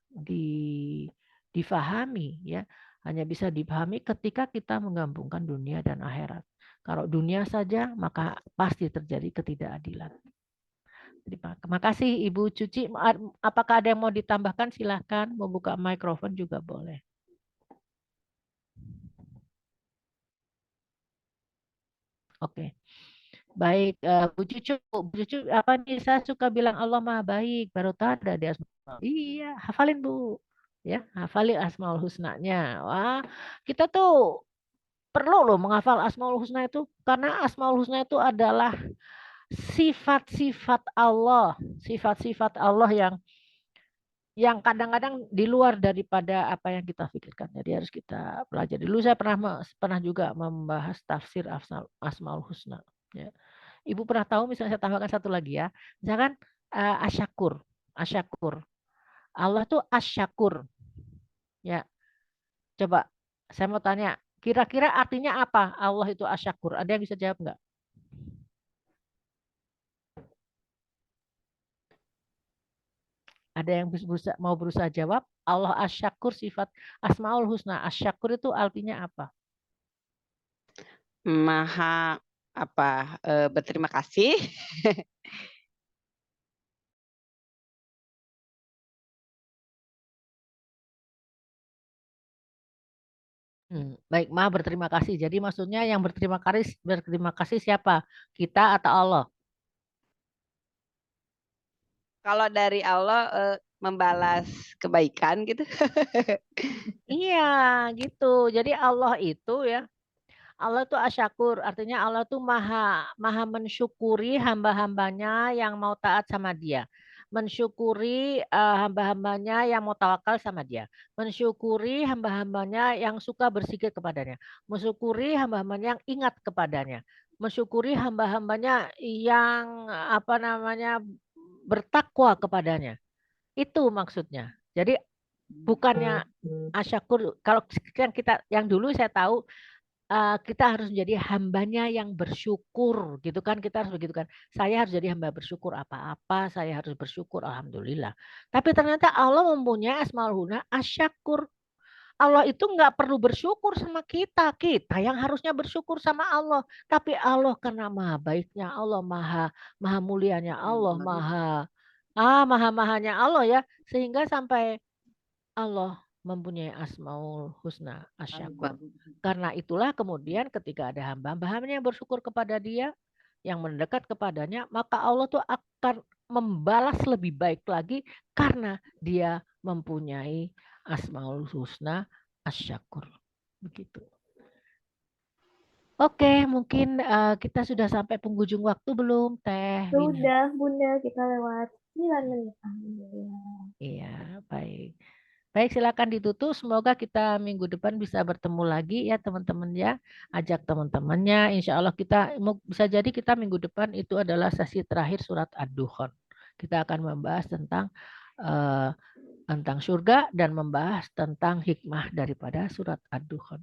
difahami ya, hanya bisa dipahami ketika kita menggabungkan dunia dan akhirat. Kalau dunia saja maka pasti terjadi ketidakadilan. Terima kasih Ibu Cuci. Apakah ada yang mau ditambahkan? Silahkan, mau buka mikrofon juga boleh. Oke. Baik, Bu Cucu apa nih, saya suka bilang Allah Maha Baik, baru tahu ada di Asmaul. Iya, hafalin Bu. Ya, hafalin Asmaul Husna-nya. Wah, kita tuh perlu loh menghafal Asmaul Husna itu, karena Asmaul Husna itu adalah sifat-sifat Allah yang kadang-kadang di luar daripada apa yang kita pikirkan. Jadi harus kita pelajari. Dulu saya pernah juga membahas tafsir Asmaul Husna. Ya. Ibu pernah tahu, misalnya saya tambahkan satu lagi ya. Misalkan asyakur. Allah tuh asyakur. Ya. Coba saya mau tanya, kira-kira artinya apa Allah itu asyakur? Ada yang bisa jawab nggak? Ada yang mau berusaha jawab? Allah asyakur, sifat Asmaul Husna. Asyakur itu artinya apa? Maha berterima kasih. Baik, Maha berterima kasih. Jadi maksudnya yang berterima kasih siapa? Kita atau Allah? Kalau dari Allah membalas kebaikan gitu. Iya, gitu. Jadi Allah itu ya, Allah itu asyakur, artinya Allah itu maha mensyukuri hamba-hambanya yang mau taat sama Dia. Mensyukuri hamba-hambanya yang mau tawakal sama Dia. Mensyukuri hamba-hambanya yang suka berzikir kepadanya. Mensyukuri hamba-hambanya yang ingat kepadanya. Mensyukuri hamba-hambanya yang bertakwa kepadanya. Itu maksudnya. Jadi bukannya asyakur, kalau yang dulu saya tahu kita harus menjadi hambanya yang bersyukur gitu kan, kita harus begitu kan, saya harus jadi hamba bersyukur, apa-apa saya harus bersyukur, alhamdulillah. Tapi ternyata Allah mempunyai Asmaul Husna asyakur. Allah itu nggak perlu bersyukur sama kita yang harusnya bersyukur sama Allah. Tapi Allah karena maha baiknya Allah, maha mulianya Allah, maha-mahanya Allah ya, sehingga sampai Allah mempunyai Asmaul Husna asyakur. Karena itulah kemudian ketika ada hamba-hambanya yang bersyukur kepada Dia, yang mendekat kepadanya, maka Allah tuh akan membalas lebih baik lagi karena Dia mempunyai Asmaul Husna asyakur. Begitu. Oke, mungkin kita sudah sampai penghujung waktu belum, Teh Wina? Sudah, Bunda, kita lewat 9 menit. Alhamdulillah. Iya, baik. Baik, silakan ditutup. Semoga kita minggu depan bisa bertemu lagi ya teman-teman ya. Ajak teman-temannya. Insya Allah bisa jadi kita minggu depan itu adalah sesi terakhir surat Ad-Dukhan. Kita akan membahas tentang surga dan membahas tentang hikmah daripada surat Ad-Dukhan.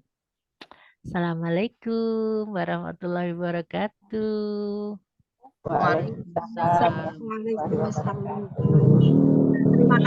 Assalamualaikum warahmatullahi wabarakatuh. Waalaikumsalam. Waalaikumsalam.